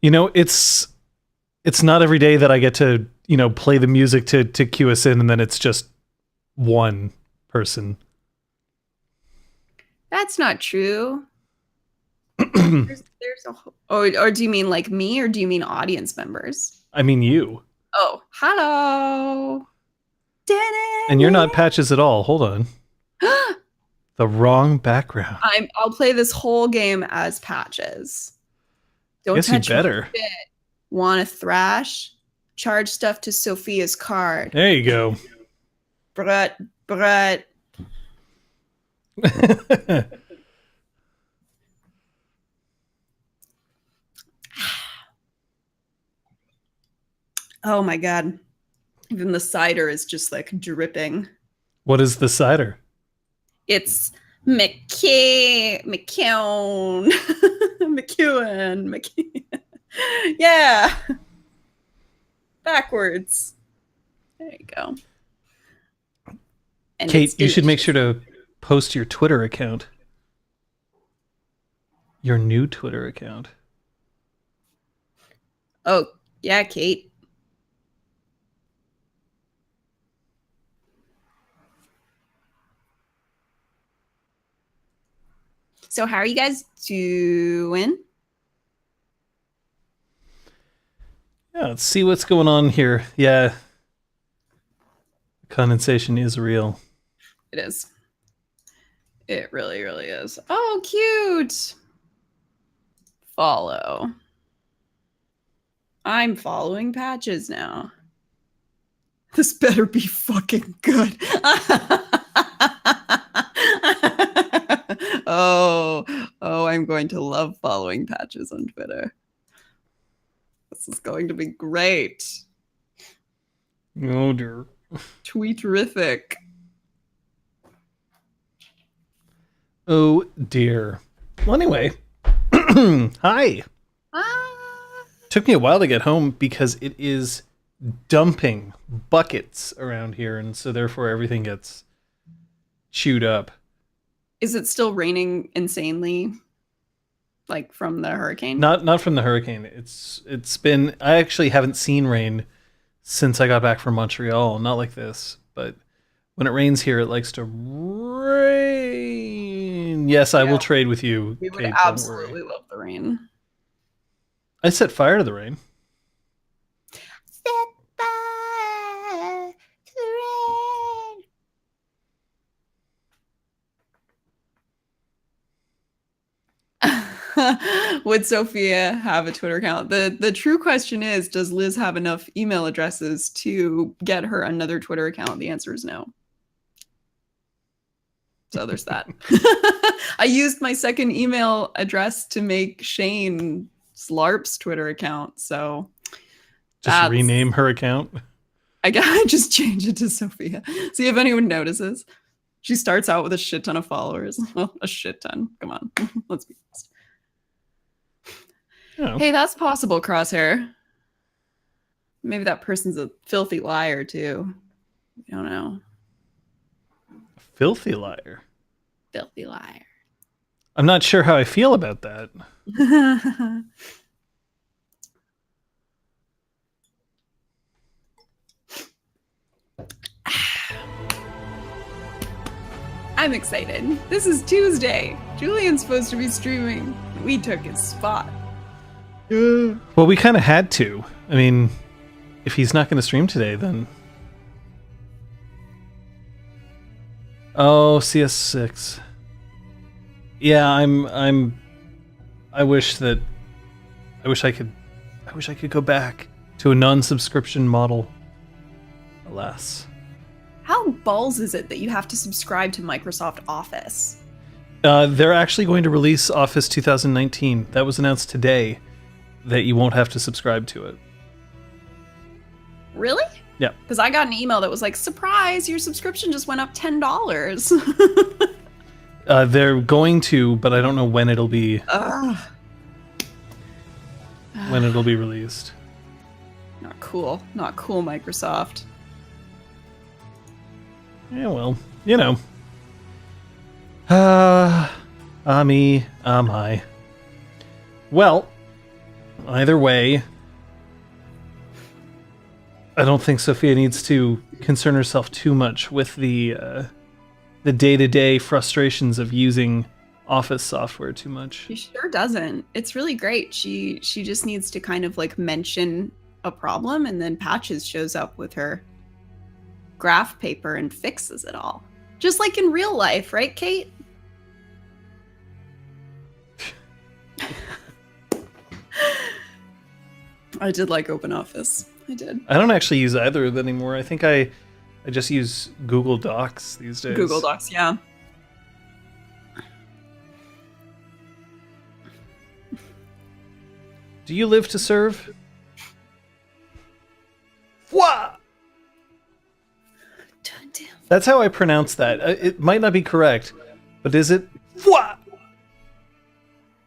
You know, it's not every day that I get to, play the music to cue us in, and then it's just one person. That's not true. there's a or do you mean like me, or do you mean audience members? I mean you. Oh, hello. And you're not Patches at all. Hold on. The wrong background. I'll play this whole game as Patches. Don't Guess touch you better. my shit. Want to thrash? Charge stuff to Sophia's card. There you go. Brut. Oh my god. Even the cider is just like dripping. What is the cider? It's McKeown. McEwen. Yeah. Backwards. There you go. And Kate, you should make sure to post your Twitter account. Your new Twitter account. Oh, yeah, Kate. So how are you guys doing? Yeah, let's see what's going on here. Yeah. Condensation is real. It is. It really, really is. Oh, cute. Follow. I'm following Patches now. This better be fucking good. Oh, I'm going to love following Patches on Twitter. This is going to be great. Oh dear. Tweet-rific. Oh dear. Well, anyway. Hi. Took me a while to get home because it is dumping buckets around here, and so therefore everything gets chewed up. Is it still raining insanely, like from the hurricane? Not from the hurricane. It's been. I actually haven't seen rain since I got back from Montreal. Not like this, but when it rains here, it likes to rain. Yes, I will trade with you. We would Kate, absolutely love the rain. I set fire to the rain. Set fire to the rain. Would Sophia have a Twitter account? The true question is, does Liz have enough email addresses to get her another Twitter account? The answer is no. So there's that. I used my second email address to make Shane Slarp's Twitter account, so just rename her account. I gotta just change it to Sophia. See if anyone notices. She starts out with a shit ton of followers. Well, a shit ton. Come on, let's be honest. Oh. Hey, that's possible, Crosshair. Maybe that person's a filthy liar too. I don't know. Filthy liar. Filthy liar. I'm not sure how I feel about that. I'm excited. This is Tuesday. Julian's supposed to be streaming. We took his spot. Well, we kind of had to. I mean, if he's not going to stream today, then... Oh, CS6. Yeah, I wish I could go back to a non-subscription model. Alas. How balls is it that you have to subscribe to Microsoft Office? They're actually going to release Office 2019. That was announced today, that you won't have to subscribe to it. Really? Yeah. Because I got an email that was like, surprise, your subscription just went up $10. They're going to, but I don't know when it'll be. When it'll be released. Not cool. Not cool, Microsoft. Yeah, well, you know. Me, am I. Well, Either way, I don't think Sophia needs to concern herself too much with the day-to-day frustrations of using office software too much. She sure doesn't. It's really great. She just needs to kind of like mention a problem, and then Patches shows up with her graph paper and fixes it all. Just like in real life, right, Kate? I did like OpenOffice. I did. I don't actually use either of them anymore. I think I just use Google Docs these days. Google Docs, yeah. Do you live to serve? What? That's how I pronounce that. It might not be correct, but is it what?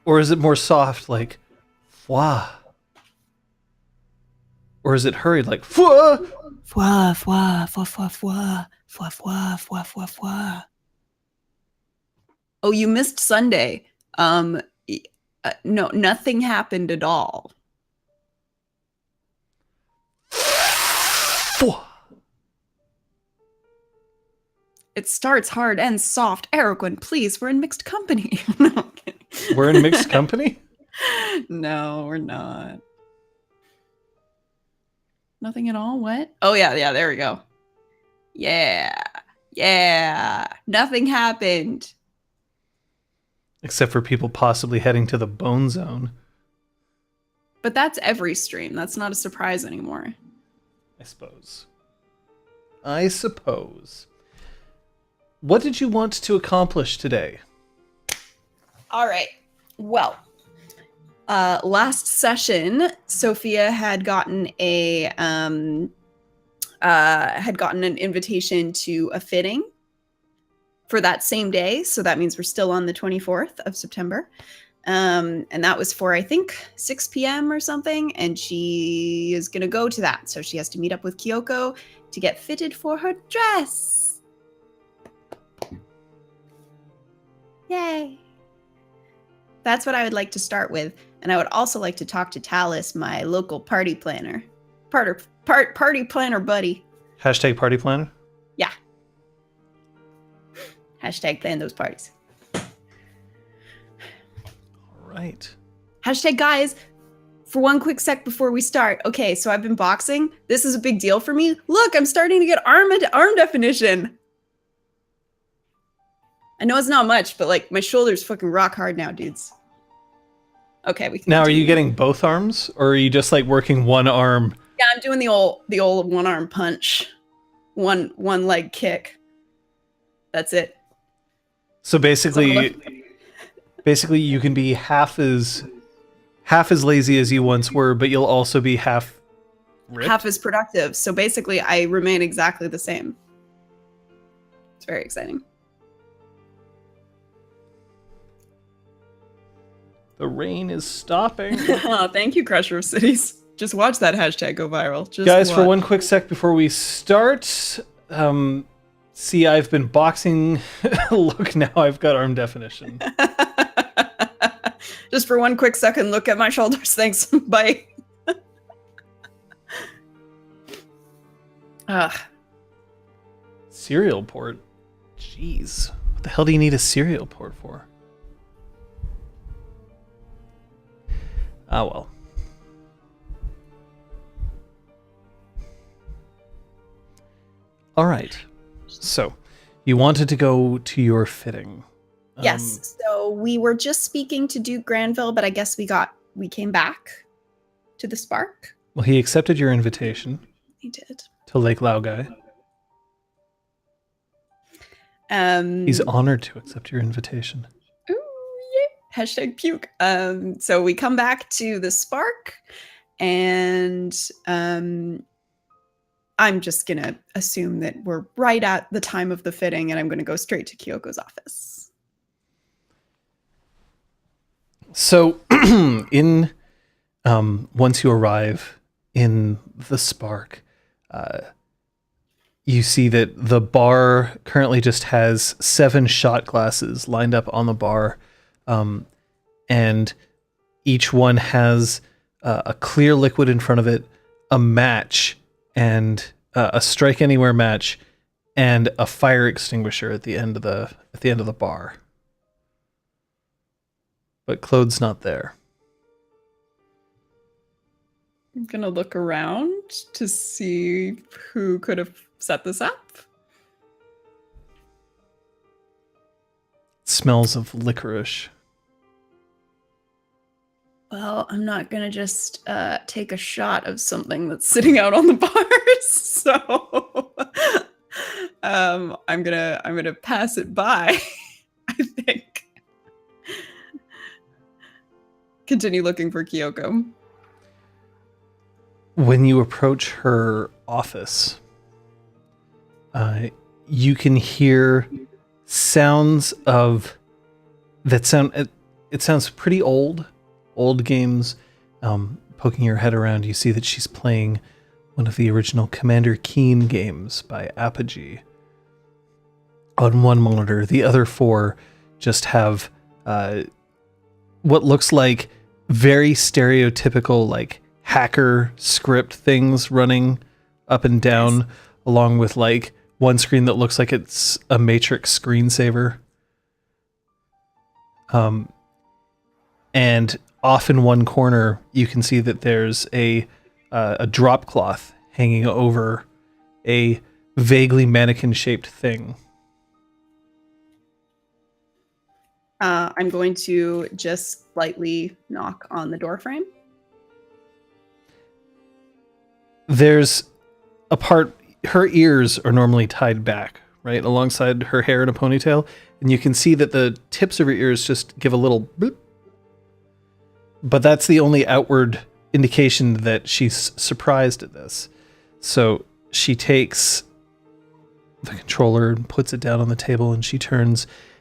Or is it more soft like fwa? Or is it hurried like fwa? Fwa, fwa, fwa, fwa, fwa, fwa, fwa, fwa, fwa, fwa. Oh, you missed Sunday. No, nothing happened at all. Fwa. It starts hard, ends soft. Eroquin, please, we're in mixed company. No, I'm kidding. We're in mixed company? No, we're not. Nothing at all? What? Oh, yeah, there we go. Yeah. Nothing happened. Except for people possibly heading to the bone zone. But that's every stream. That's not a surprise anymore. I suppose. What did you want to accomplish today? All right. Well, last session, Sophia had gotten an invitation to a fitting for that same day. So that means we're still on the 24th of September. And that was for, I think, 6 p.m. or something. And she is going to go to that. So she has to meet up with Kyoko to get fitted for her dress. Yay. That's what I would like to start with. And I would also like to talk to Talus, my local party planner. Party planner buddy. Hashtag party planner? Yeah. Hashtag plan those parties. All right. Hashtag guys, for one quick sec before we start. Okay, so I've been boxing. This is a big deal for me. Look, I'm starting to get arm definition. I know it's not much, but like my shoulder's fucking rock hard now, dudes. Okay, we can Now, continue. are you getting both arms, or are you just like working one arm? Yeah, I'm doing the old one arm punch, one leg kick. That's it. So basically you can be half as lazy as you once were, but you'll also be half ripped? Half as productive. So basically, I remain exactly the same. It's very exciting. The rain is stopping. Oh, thank you, Crusher of Cities. Just watch that hashtag go viral. Just Guys, watch. for one quick sec before we start, see, I've been boxing. Look, now I've got arm definition. Just for one quick second, look at my shoulders. Thanks. Bye. Serial port? Jeez. What the hell do you need a serial port for? Ah, well. All right. So, you wanted to go to your fitting. Yes. So we were just speaking to Duke Granville, but I guess we came back to the Spark. Well, he accepted your invitation. He did. To Lake Laogai. He's honored to accept your invitation. Ooh, yeah. Hashtag puke. So we come back to the Spark, and I'm just going to assume that we're right at the time of the fitting, and I'm going to go straight to Kyoko's office. So, once you arrive in the Spark, you see that the bar currently just has 7 shot glasses lined up on the bar, and each one has a clear liquid in front of it, a match, and a strike anywhere match, and a fire extinguisher at the end of the bar. But Claude's not there. I'm gonna look around to see who could have set this up. It smells of licorice. Well, I'm not gonna just take a shot of something that's sitting out on the bars, so I'm gonna pass it by. I think. Continue looking for Kyoko. When you approach her office, you can hear sounds of that sound. It sounds pretty old games. Poking your head around, you see that she's playing one of the original Commander Keen games by Apogee on one monitor. The other four just have what looks like very stereotypical, like, hacker script things running up and down, nice, along with like one screen that looks like it's a Matrix screensaver. And off in one corner, you can see that there's a drop cloth hanging over a vaguely mannequin-shaped thing. I'm going to just slightly knock on the door frame. There's a part, her ears are normally tied back, right, alongside her hair in a ponytail, and you can see that the tips of her ears just give a little bloop. But that's the only outward indication that she's surprised at this. So she takes the controller and puts it down on the table, and she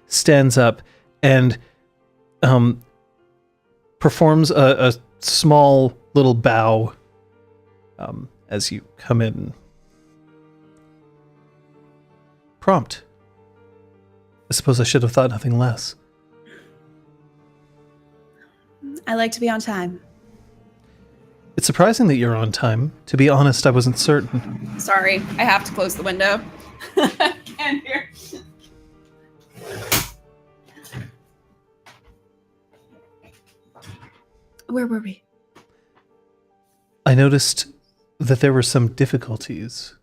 stands up, and performs a small little bow as you come in. Prompt. I suppose I should have thought nothing less. I like to be on time. It's surprising that you're on time. To be honest, I wasn't certain. Sorry, I have to close the window. I can't hear. Where were we? I noticed that there were some difficulties.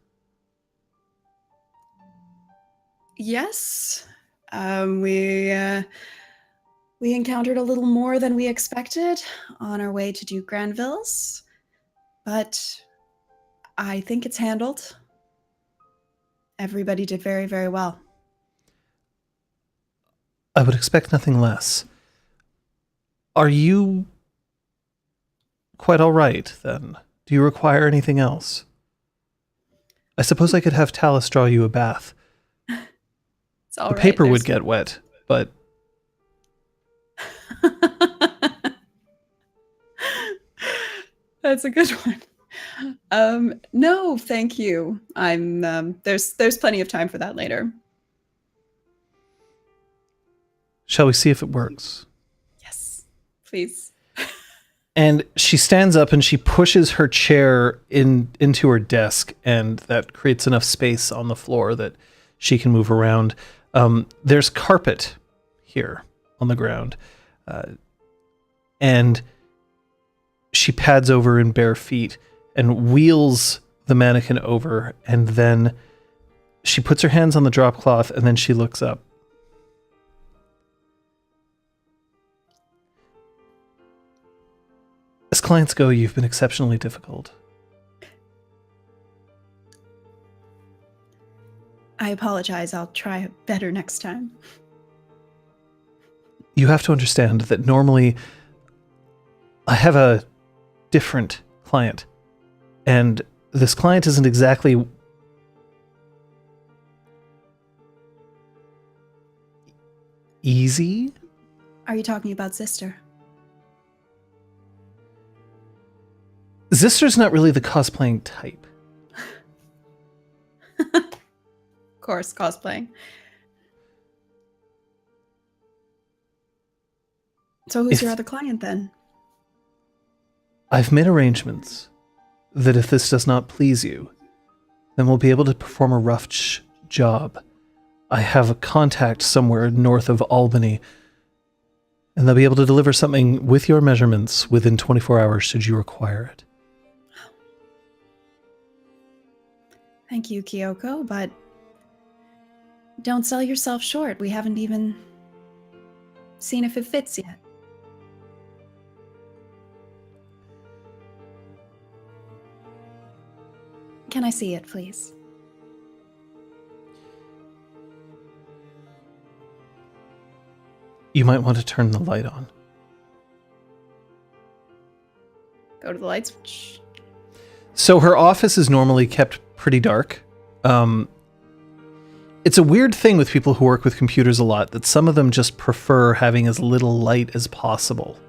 Yes. We encountered a little more than we expected on our way to do Granville's, but I think it's handled. Everybody did very, very well. I would expect nothing less. Are you quite all right, then? Do you require anything else? I suppose I could have Talus draw you a bath. It's all the right. paper would get wet, but... That's a good one. No, thank you. I'm there's plenty of time for that later. Shall we see if it works? Yes, please. And she stands up and she pushes her chair into her desk, and that creates enough space on the floor that she can move around. There's carpet here on the ground. And she pads over in bare feet and wheels the mannequin over, and then she puts her hands on the drop cloth, and then she looks up. As clients go, you've been exceptionally difficult. I apologize. I'll try better next time. You have to understand that normally I have a different client, and this client isn't exactly easy. Are you talking about Sister? Zister's not really the cosplaying type. Of course, cosplaying. So who's your other client then? I've made arrangements that if this does not please you, then we'll be able to perform a rough job. I have a contact somewhere north of Albany, and they'll be able to deliver something with your measurements within 24 hours should you require it. Thank you, Kyoko, but don't sell yourself short. We haven't even seen if it fits yet. Can I see it, please? You might want to turn the light on. Go to the light switch. So her office is normally kept pretty dark. It's a weird thing with people who work with computers a lot that some of them just prefer having as little light as possible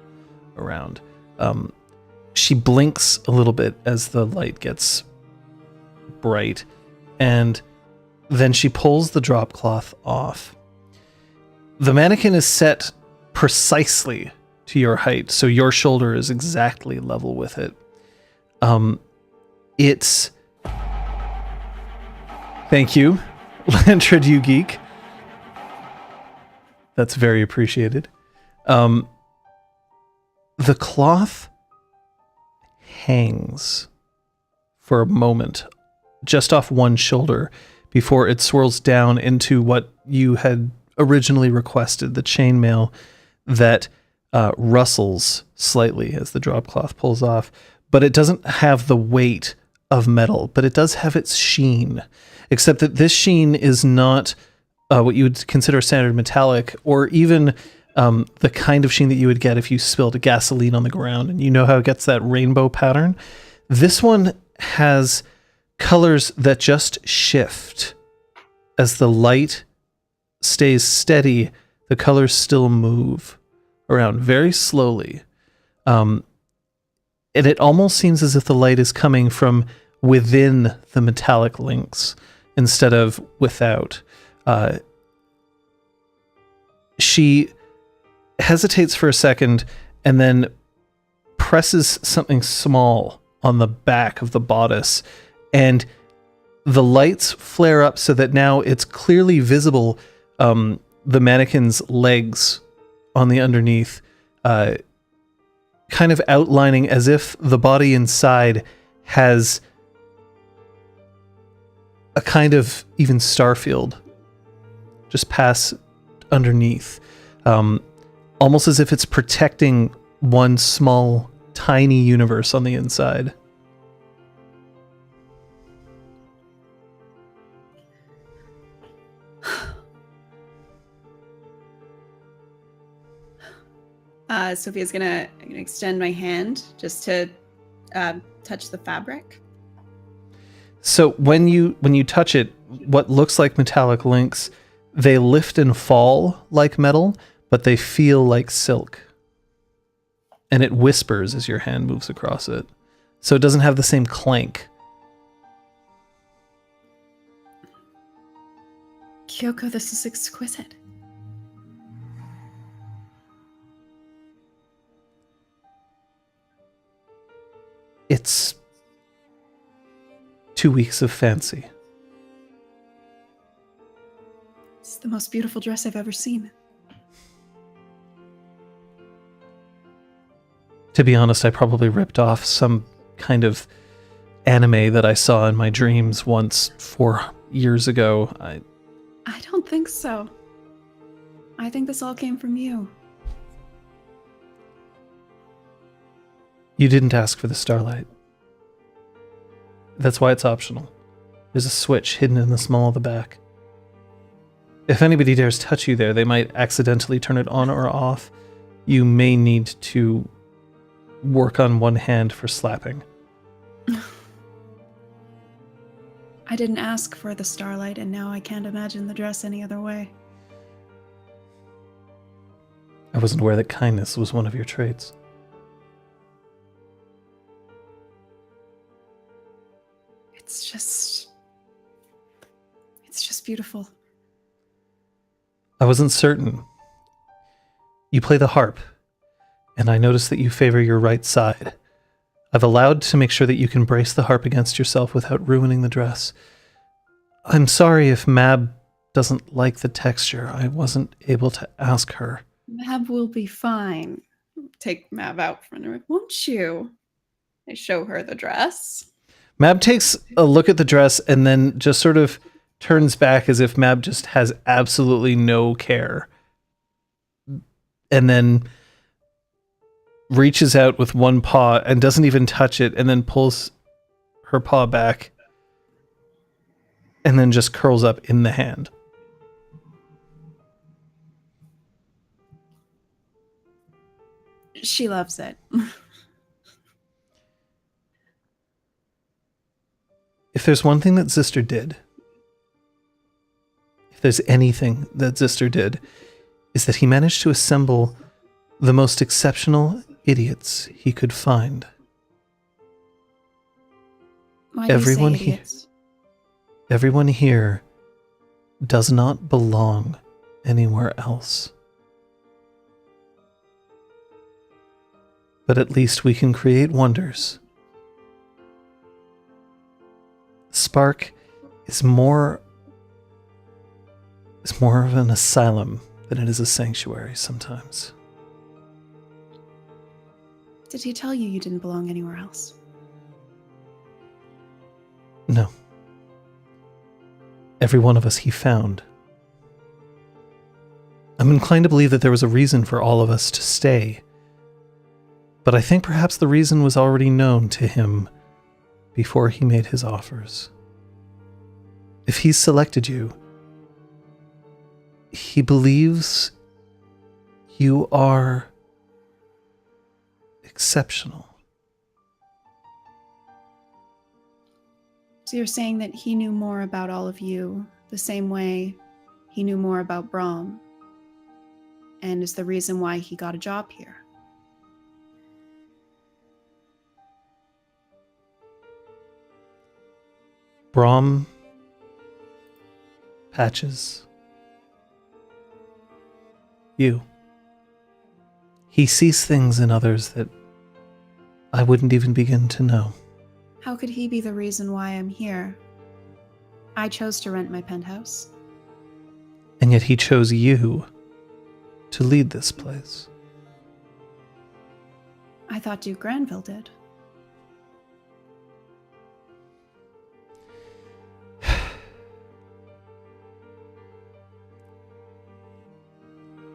around. She blinks a little bit as the light gets bright, and then she pulls the drop cloth off. The mannequin is set precisely to your height, so your shoulder is exactly level with it. It's... Thank you, Lantrad, you geek. That's very appreciated. The cloth hangs for a moment just off one shoulder before it swirls down into what you had originally requested, the chainmail that rustles slightly as the drop cloth pulls off, but it doesn't have the weight of metal, but it does have its sheen, except that this sheen is not what you would consider standard metallic, or even the kind of sheen that you would get if you spilled gasoline on the ground, and you know how it gets that rainbow pattern. This one has colors that just shift as the light stays steady. The colors still move around very slowly, and it almost seems as if the light is coming from within the metallic links instead of without. She hesitates for a second and then presses something small on the back of the bodice, and the lights flare up so that now it's clearly visible, the mannequin's legs on the underneath, kind of outlining as if the body inside has a kind of even starfield just pass underneath, almost as if it's protecting one small, tiny universe on the inside. Sophia's gonna extend my hand just to touch the fabric. So when you touch it, what looks like metallic links, they lift and fall like metal, but they feel like silk. And it whispers as your hand moves across it. So it doesn't have the same clank. Kyoko, this is exquisite. It's 2 weeks of fancy. It's the most beautiful dress I've ever seen. To be honest, I probably ripped off some kind of anime that I saw in my dreams once 4 years ago. I don't think so. I think this all came from you. You didn't ask for the starlight. That's why it's optional. There's a switch hidden in the small of the back. If anybody dares touch you there, they might accidentally turn it on or off. You may need to work on one hand for slapping. I didn't ask for the starlight, and now I can't imagine the dress any other way. I wasn't aware that kindness was one of your traits. It's just beautiful. I wasn't certain. You play the harp, and I noticed that you favor your right side. I've allowed to make sure that you can brace the harp against yourself without ruining the dress. I'm sorry if Mab doesn't like the texture. I wasn't able to ask her. Mab will be fine. Take Mab out from her, won't you? I show her the dress. Mab takes a look at the dress and then just sort of turns back as if Mab just has absolutely no care. And then reaches out with one paw and doesn't even touch it, and then pulls her paw back and then just curls up in the hand. She loves it. If there's one thing that Zister did, if there's anything that Zister did, is that he managed to assemble the most exceptional idiots he could find. Why do you say idiots? Everyone here does not belong anywhere else. But at least we can create wonders. Spark is more of an asylum than it is a sanctuary sometimes. Did he tell you didn't belong anywhere else? No. Every one of us he found. I'm inclined to believe that there was a reason for all of us to stay. But I think perhaps the reason was already known to him before he made his offers. If he's selected you, he believes you are exceptional. So you're saying that he knew more about all of you the same way he knew more about Braum, and is the reason why he got a job here. Braum, Patches, you. He sees things in others that I wouldn't even begin to know. How could he be the reason why I'm here? I chose to rent my penthouse. And yet he chose you to lead this place. I thought Duke Granville did.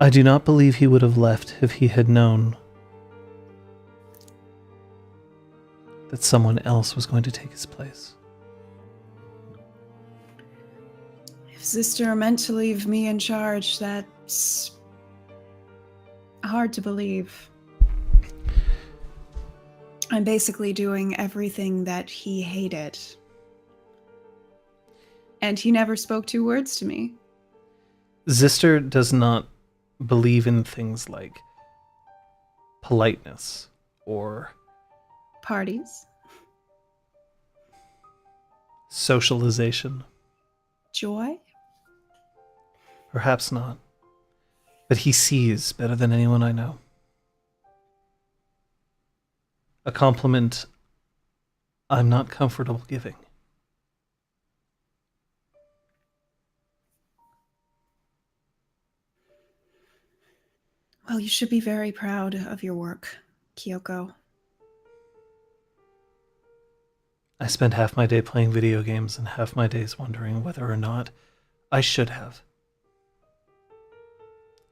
I do not believe he would have left if he had known that someone else was going to take his place. If Zister meant to leave me in charge, that's hard to believe. I'm basically doing everything that he hated. And he never spoke 2 words to me. Zister does not believe in things like politeness or Parties. socialization. Joy. Perhaps not. But he sees better than anyone I know. A compliment I'm not comfortable giving. Well, you should be very proud of your work, Kyoko. I spend half my day playing video games and half my days wondering whether or not I should have.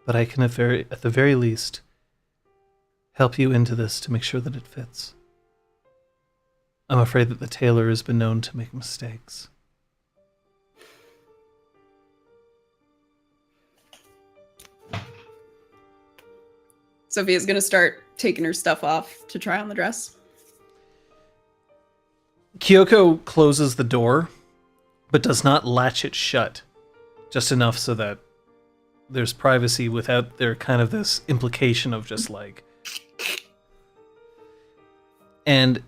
But I can, at the very least, help you into this to make sure that it fits. I'm afraid that the tailor has been known to make mistakes. Sophia's gonna start taking her stuff off to try on the dress. Kyoko closes the door, but does not latch it shut. Just enough so that there's privacy without there kind of this implication of just like... And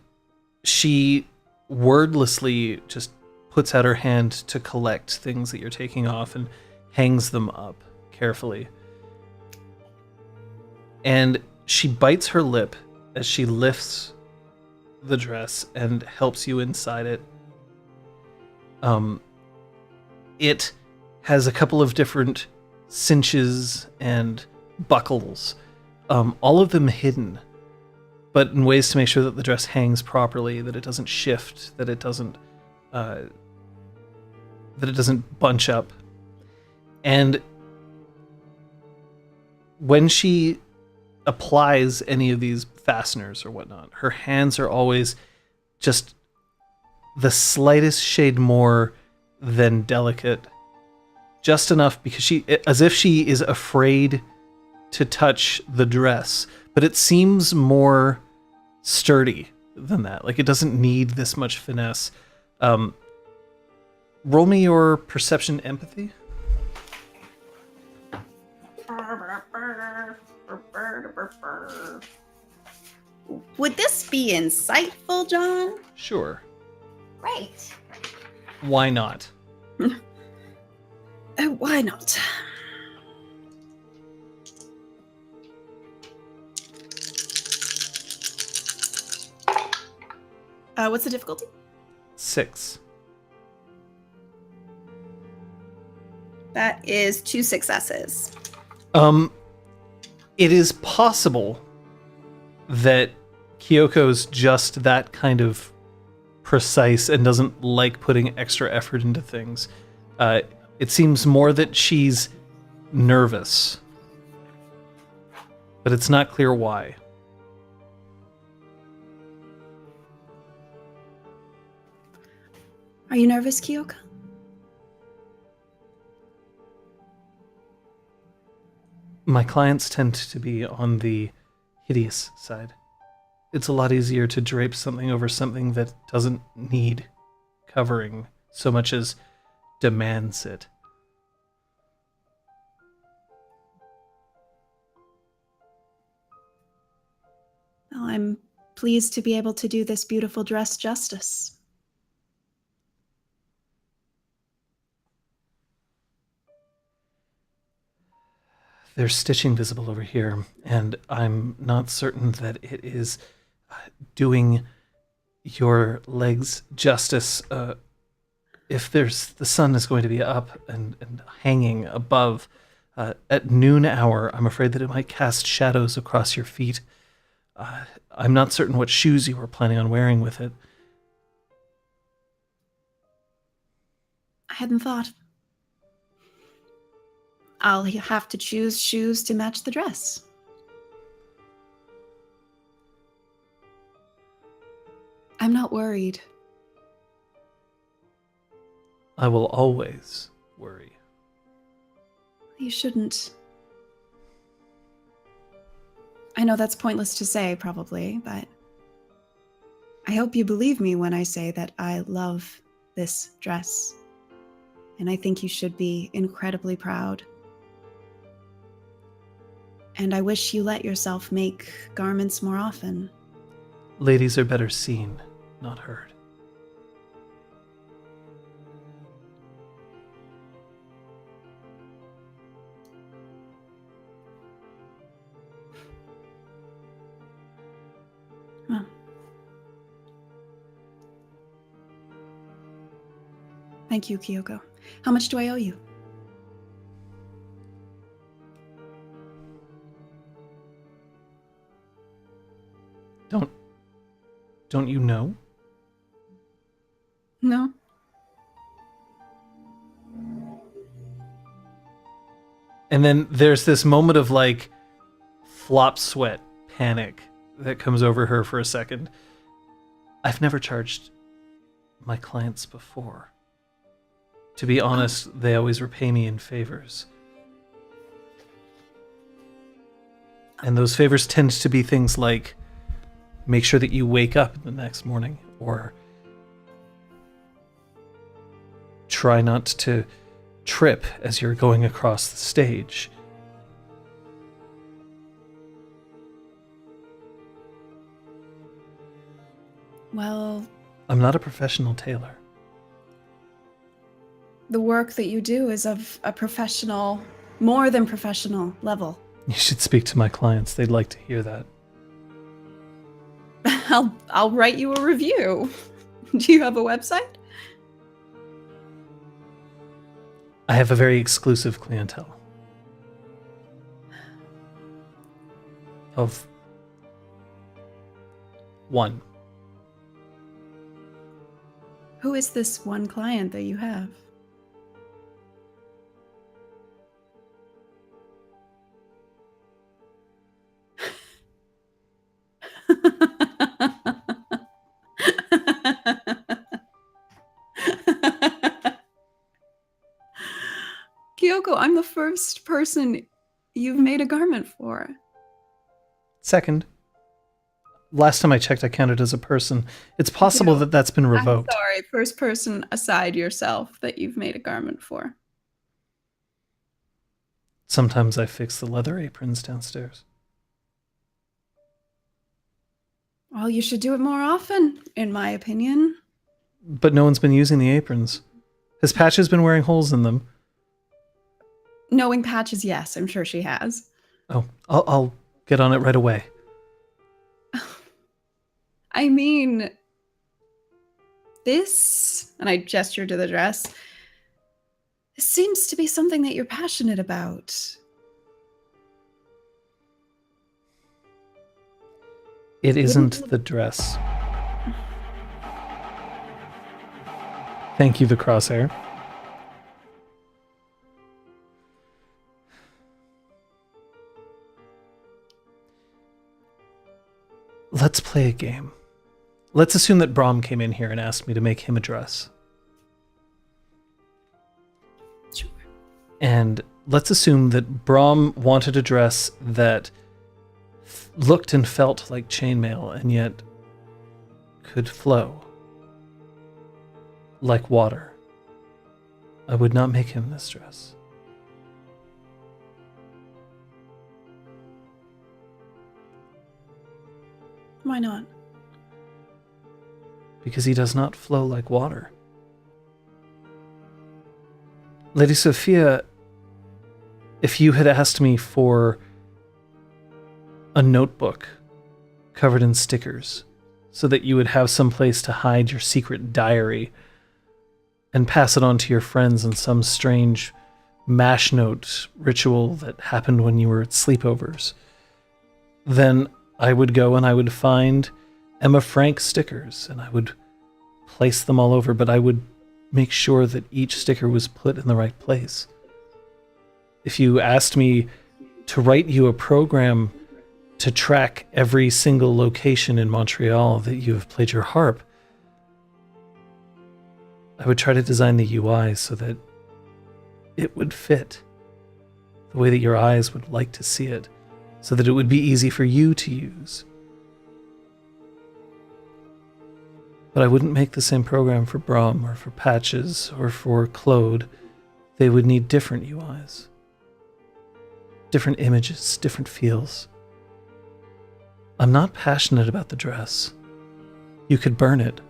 she wordlessly just puts out her hand to collect things that you're taking off and hangs them up carefully. And she bites her lip as she lifts the dress and helps you inside it. It has a couple of different cinches and buckles, all of them hidden, but in ways to make sure that the dress hangs properly, that it doesn't shift, that it doesn't bunch up. And when she applies any of these fasteners or whatnot, her hands are always just the slightest shade more than delicate, just enough because as if she is afraid to touch the dress, but it seems more sturdy than that. Like, it doesn't need this much finesse. Roll me your perception empathy. Would this be insightful, John? Sure. Right. Why not? Why not? What's the difficulty? 6. That is 2 successes. It is possible that Kyoko's just that kind of precise and doesn't like putting extra effort into things. It seems more that she's nervous, but it's not clear why. Are you nervous, Kyoko? My clients tend to be on the hideous side. It's a lot easier to drape something over something that doesn't need covering so much as demands it. Well, I'm pleased to be able to do this beautiful dress justice. There's stitching visible over here, and I'm not certain that it is doing your legs justice. If the sun is going to be up and hanging above at noon hour, I'm afraid that it might cast shadows across your feet. I'm not certain what shoes you were planning on wearing with it. I hadn't thought. I'll have to choose shoes to match the dress. I'm not worried. I will always worry. You shouldn't. I know that's pointless to say, probably, but I hope you believe me when I say that I love this dress. And I think you should be incredibly proud. And I wish you let yourself make garments more often. Ladies are better seen, not heard. Well. Thank you, Kyoko. How much do I owe you? Don't you know? No. And then there's this moment of like flop sweat panic that comes over her for a second. I've never charged my clients before. To be honest, they always repay me in favors. And those favors tend to be things like make sure that you wake up the next morning, or try not to trip as you're going across the stage. Well, I'm not a professional tailor. the work that you do is of a professional, more than professional level. You should speak to my clients. They'd like to hear that. I'll write you a review. Do you have a website? I have a very exclusive clientele of one. Who is this one client that you have? Kyoko, I'm the first person you've made a garment for. Second. Last time I checked, I counted as a person. It's possible that that's been revoked. I'm sorry, first person aside yourself that you've made a garment for. Sometimes I fix the leather aprons downstairs. Well, you should do it more often, in my opinion. But no one's been using the aprons. Has Patches been wearing holes in them? Knowing Patches, yes, I'm sure she has. Oh, I'll get on it right away. I mean, this, and I gestured to the dress, seems to be something that you're passionate about. It isn't the dress. Thank you, the crosshair. Let's play a game. Let's assume that Braum came in here and asked me to make him a dress. Sure. And let's assume that Braum wanted a dress that looked and felt like chainmail and yet could flow like water. I would not make him this dress. Why not? Because he does not flow like water. Lady Sophia, if you had asked me for a notebook covered in stickers so that you would have some place to hide your secret diary and pass it on to your friends in some strange mash note ritual that happened when you were at sleepovers, then I would go and I would find Emma Frank stickers and I would place them all over, but I would make sure that each sticker was put in the right place. If you asked me to write you a program to track every single location in Montreal that you have played your harp, I would try to design the UI so that it would fit the way that your eyes would like to see it, so that it would be easy for you to use. But I wouldn't make the same program for Braum or for Patches or for Claude. They would need different UIs. Different images, different feels. I'm not passionate about the dress. You could burn it.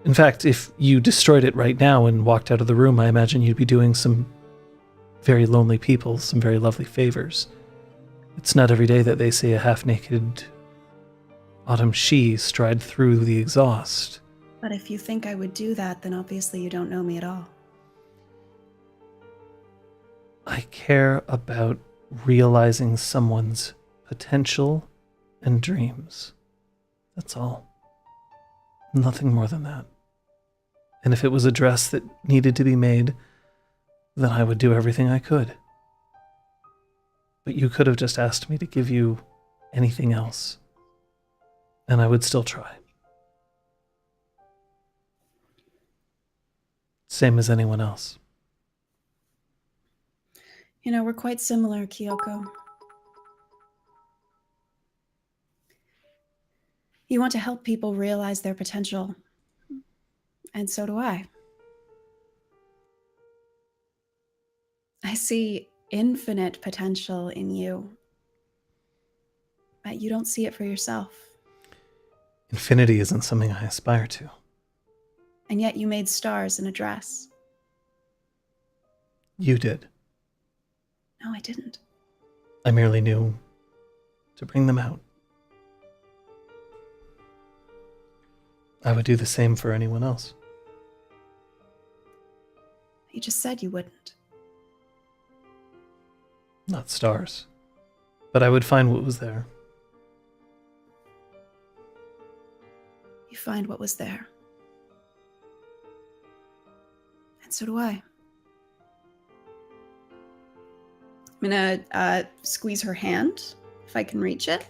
In fact, if you destroyed it right now and walked out of the room, I imagine you'd be doing some very lonely people some very lovely favors. It's not every day that they see a half-naked Autumn She stride through the exhaust. But if you think I would do that, then obviously you don't know me at all. I care about realizing someone's potential and dreams. That's all. Nothing more than that. And if it was a dress that needed to be made, then I would do everything I could. But you could have just asked me to give you anything else, and I would still try. Same as anyone else. You know, we're quite similar, Kyoko. You want to help people realize their potential, and so do I. I see infinite potential in you, but you don't see it for yourself. Infinity isn't something I aspire to. And yet you made stars in a dress. You did. No, I didn't. I merely knew to bring them out. I would do the same for anyone else. You just said you wouldn't. Not stars. But I would find what was there. You find what was there. And so do I. I'm gonna squeeze her hand, if I can reach it.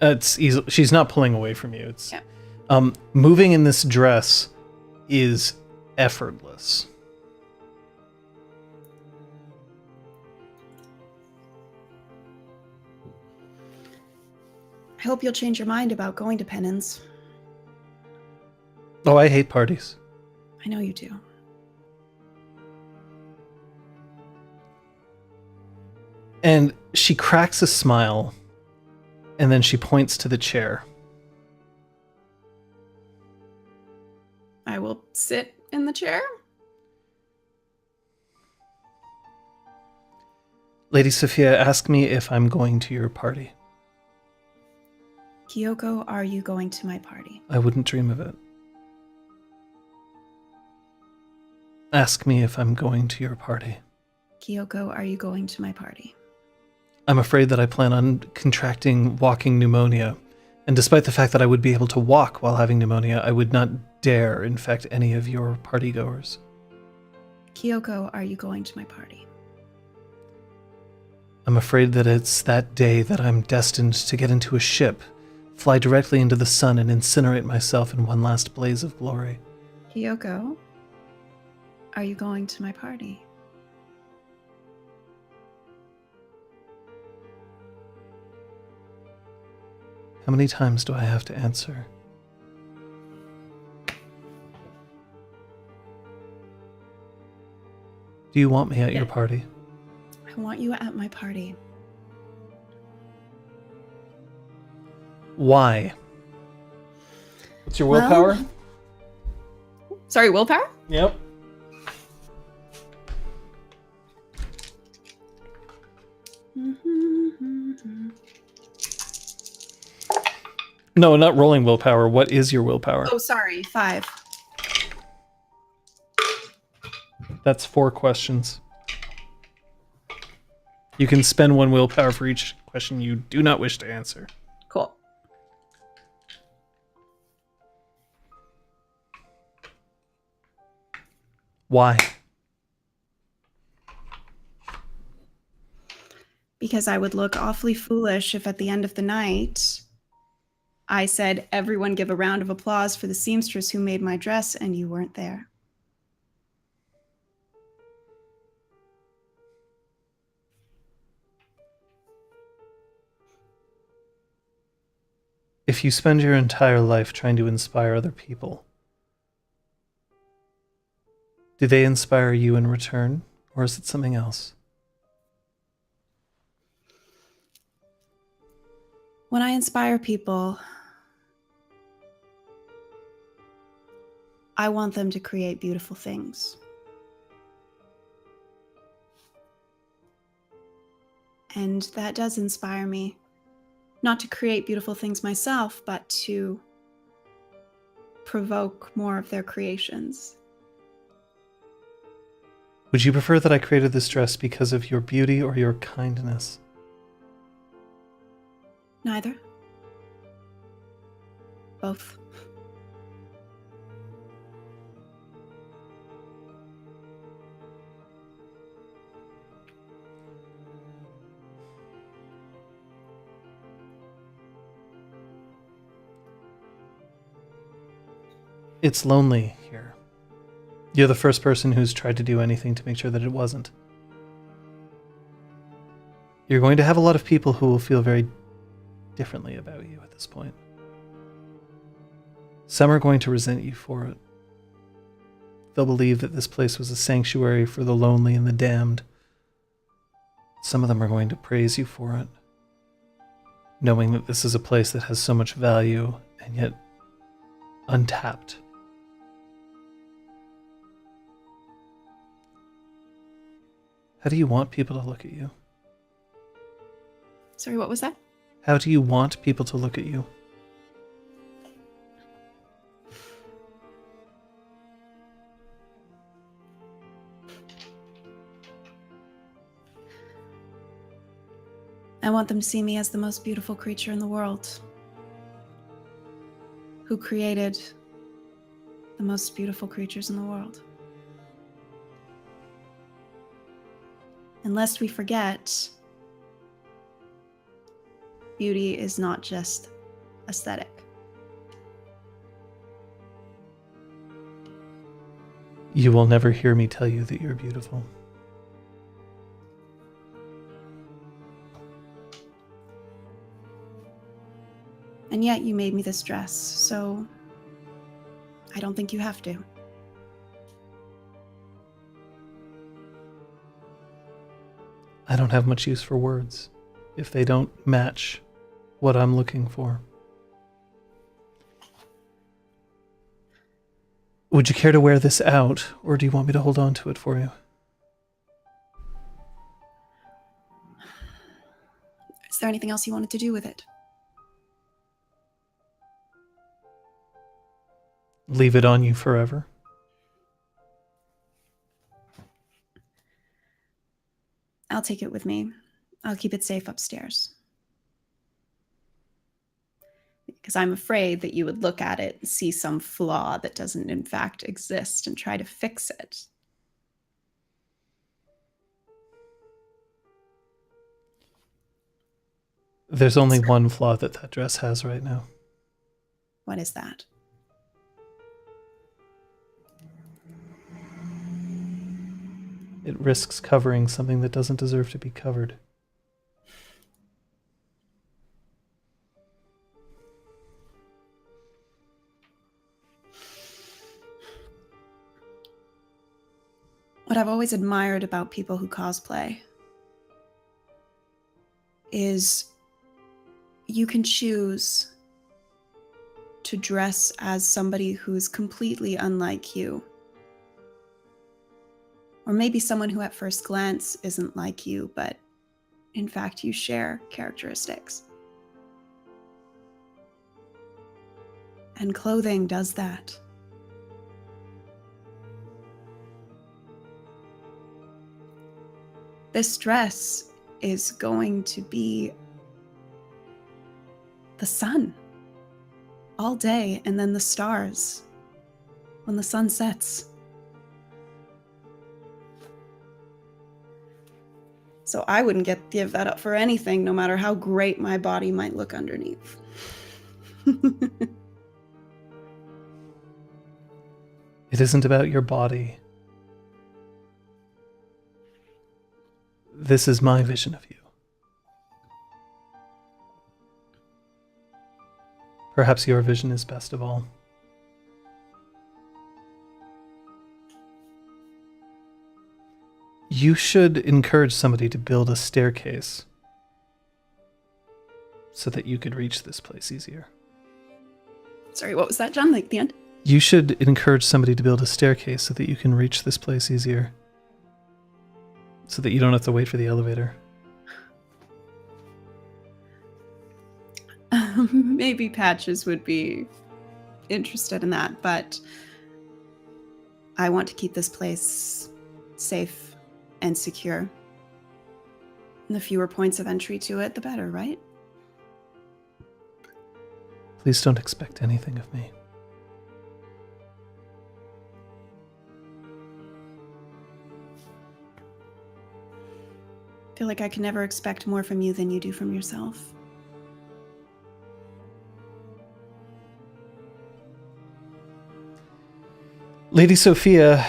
It's easy. She's not pulling away from you. It's Yeah. Moving in this dress is effortless. I hope you'll change your mind about going to Pennons. Oh, I hate parties. I know you do. And she cracks a smile, and then she points to the chair. I will sit in the chair. Lady Sophia, ask me if I'm going to your party. Kyoko, are you going to my party? I wouldn't dream of it. Ask me if I'm going to your party. Kyoko, are you going to my party? I'm afraid that I plan on contracting walking pneumonia, and despite the fact that I would be able to walk while having pneumonia, I would not dare infect any of your partygoers. Kyoko, are you going to my party? I'm afraid that it's that day that I'm destined to get into a ship, fly directly into the sun, and incinerate myself in one last blaze of glory. Kyoko, are you going to my party? How many times do I have to answer? Do you want me at your party? I want you at my party. Why? What's your Well- willpower? Sorry, willpower? Yep. No, not rolling willpower. What is your willpower? Oh, sorry, 5. That's 4 questions. You can spend 1 willpower for each question you do not wish to answer. Cool. Why? Because I would look awfully foolish if at the end of the night I said, everyone give a round of applause for the seamstress who made my dress, and you weren't there. If you spend your entire life trying to inspire other people, do they inspire you in return, or is it something else? When I inspire people, I want them to create beautiful things. And that does inspire me, not to create beautiful things myself, but to provoke more of their creations. Would you prefer that I created this dress because of your beauty or your kindness? Neither. Both. It's lonely here. You're the first person who's tried to do anything to make sure that it wasn't. You're going to have a lot of people who will feel very differently about you at this point. Some are going to resent you for it. They'll believe that this place was a sanctuary for the lonely and the damned. Some of them are going to praise you for it, knowing that this is a place that has so much value and yet untapped. How do you want people to look at you? Sorry, what was that? How do you want people to look at you? I want them to see me as the most beautiful creature in the world, who created the most beautiful creatures in the world. And lest we forget, beauty is not just aesthetic. You will never hear me tell you that you're beautiful. And yet you made me this dress, so I don't think you have to. I don't have much use for words if they don't match what I'm looking for. Would you care to wear this out, or do you want me to hold on to it for you? Is there anything else you wanted to do with it? Leave it on you forever? I'll take it with me. I'll keep it safe upstairs. Because I'm afraid that you would look at it and see some flaw that doesn't in fact exist and try to fix it. There's only one flaw that dress has right now. What is that? It risks covering something that doesn't deserve to be covered. What I've always admired about people who cosplay is you can choose to dress as somebody who's completely unlike you. Or maybe someone who at first glance isn't like you, but in fact you share characteristics. And clothing does that. This dress is going to be the sun all day, and then the stars when the sun sets. So I wouldn't give that up for anything, no matter how great my body might look underneath. It isn't about your body. This is my vision of you. Perhaps your vision is best of all. You should encourage somebody to build a staircase so that you could reach this place easier. Sorry, what was that, John? Like the end? You should encourage somebody to build a staircase so that you can reach this place easier. So that you don't have to wait for the elevator. Maybe Patches would be interested in that, but I want to keep this place safe and secure. And the fewer points of entry to it, the better, right? Please don't expect anything of me. I feel like I can never expect more from you than you do from yourself. Lady Sophia,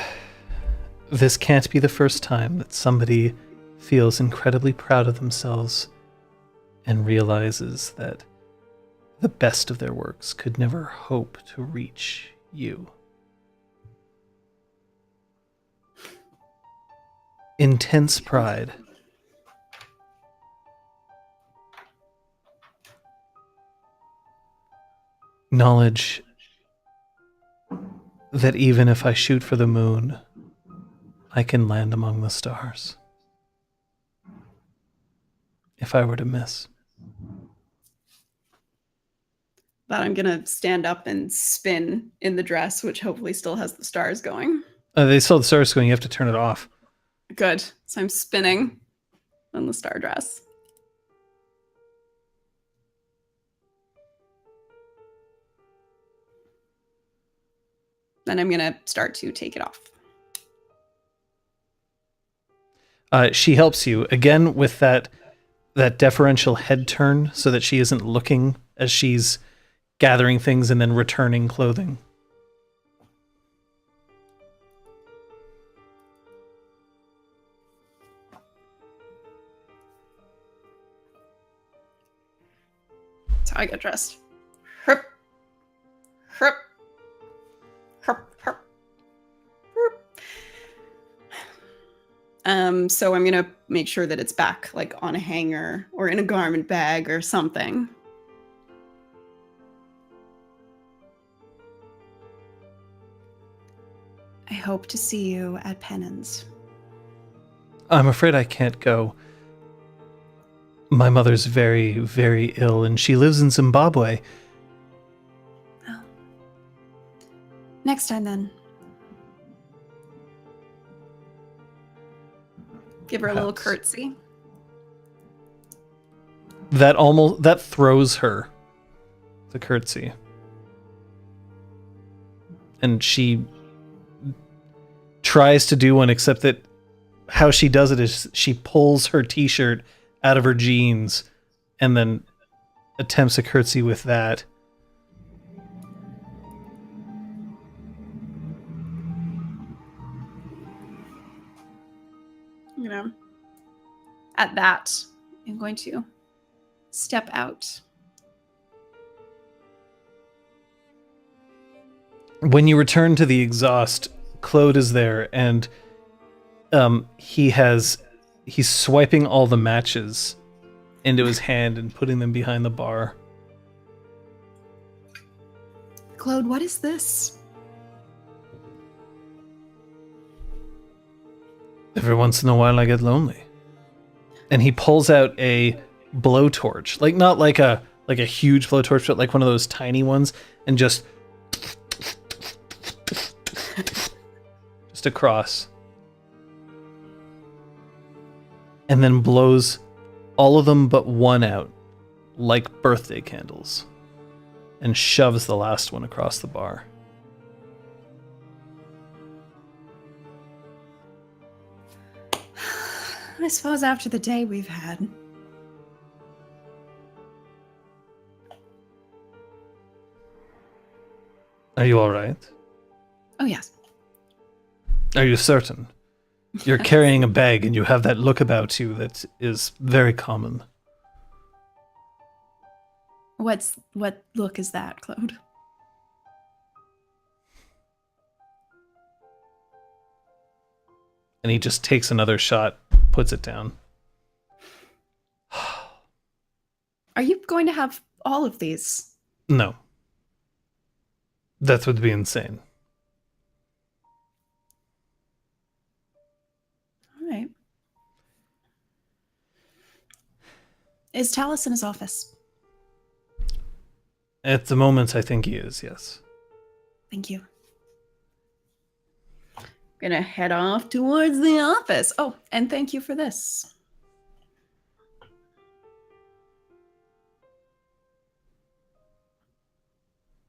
this can't be the first time that somebody feels incredibly proud of themselves and realizes that the best of their works could never hope to reach you. Intense pride. Knowledge that even if I shoot for the moon, I can land among the stars. If I were to miss. But I'm gonna stand up and spin in the dress, which hopefully still has the stars going. They still have the stars going, you have to turn it off. Good. So I'm spinning on the star dress. then I'm going to start to take it off. She helps you again with that deferential head turn so that she isn't looking as she's gathering things and then returning clothing. That's how I get dressed. Herp. Herp. Herp. Herp. Herp. So I'm going to make sure that it's back like on a hanger or in a garment bag or something. I hope to see you at Pennons. I'm afraid I can't go. My mother's very, very ill, and she lives in Zimbabwe. Oh. Next time, then. Give her a little curtsy. That throws her, the curtsy. And she tries to do one, except that how she does it is she pulls her t-shirt out of her jeans and then attempts a curtsy with that. You know, at that, I'm going to step out. When you return to the exhaust, Claude is there, and he's swiping all the matches into his hand and putting them behind the bar. Claude, what is this? Every once in a while I get lonely. And he pulls out a blowtorch. Like not like a huge blowtorch, but like one of those tiny ones, and just across. And then blows all of them but one out, like birthday candles, and shoves the last one across the bar. I suppose after the day we've had. Are you all right? Oh, yes. Are you certain? You're carrying a bag and you have that look about you that is very common. What look is that, Claude? And he just takes another shot, puts it down. Are you going to have all of these? No. That would be insane. All right. Is Talus in his office? At the moment, I think he is, yes. Thank you. Gonna head off towards the office. Oh, and thank you for this.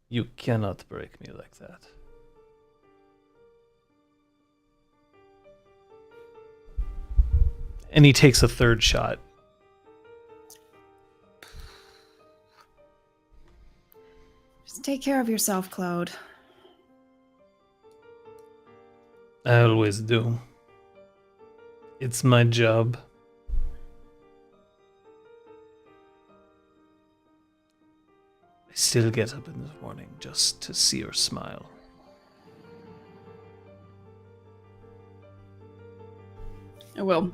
You cannot break me like that. And he takes a third shot. Just take care of yourself, Claude. I always do. It's my job. I still get up in the morning just to see her smile. I will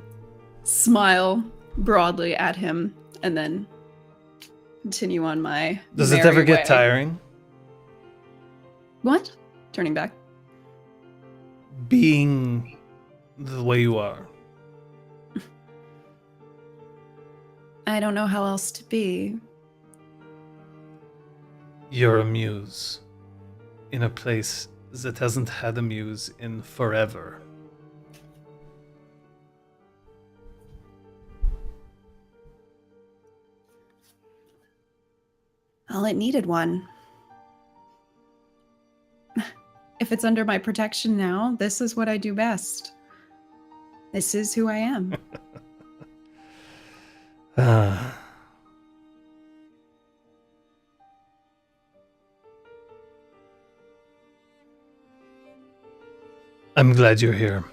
smile broadly at him and then continue on my Does it merry ever get way. tiring? What? Turning back. Being the way you are. I don't know how else to be. You're a muse. In a place that hasn't had a muse in forever. Well, it needed one. If it's under my protection now, this is what I do best. This is who I am. I'm glad you're here.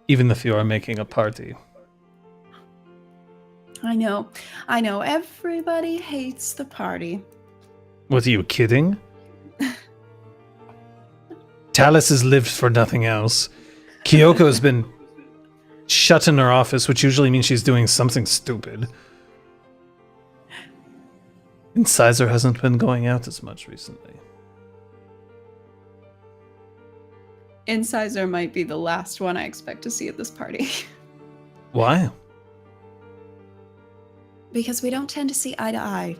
Even if you are making a party. I know. Everybody hates the party. What, are you kidding? Talus has lived for nothing else. Kyoko's been shut in her office, which usually means she's doing something stupid. And Sizer hasn't been going out as much recently. Incisor might be the last one I expect to see at this party. Why? Because we don't tend to see eye to eye.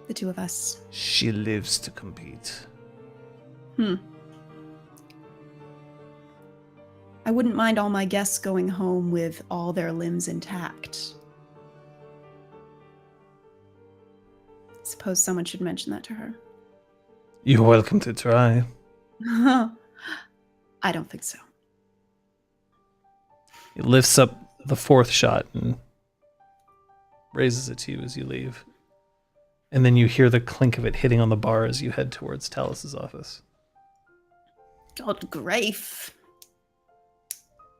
The two of us. She lives to compete. I wouldn't mind all my guests going home with all their limbs intact. Suppose someone should mention that to her. You're welcome to try. I don't think so. He lifts up the fourth shot and raises it to you as you leave. And then you hear the clink of it hitting on the bar as you head towards Talus's office. God grief.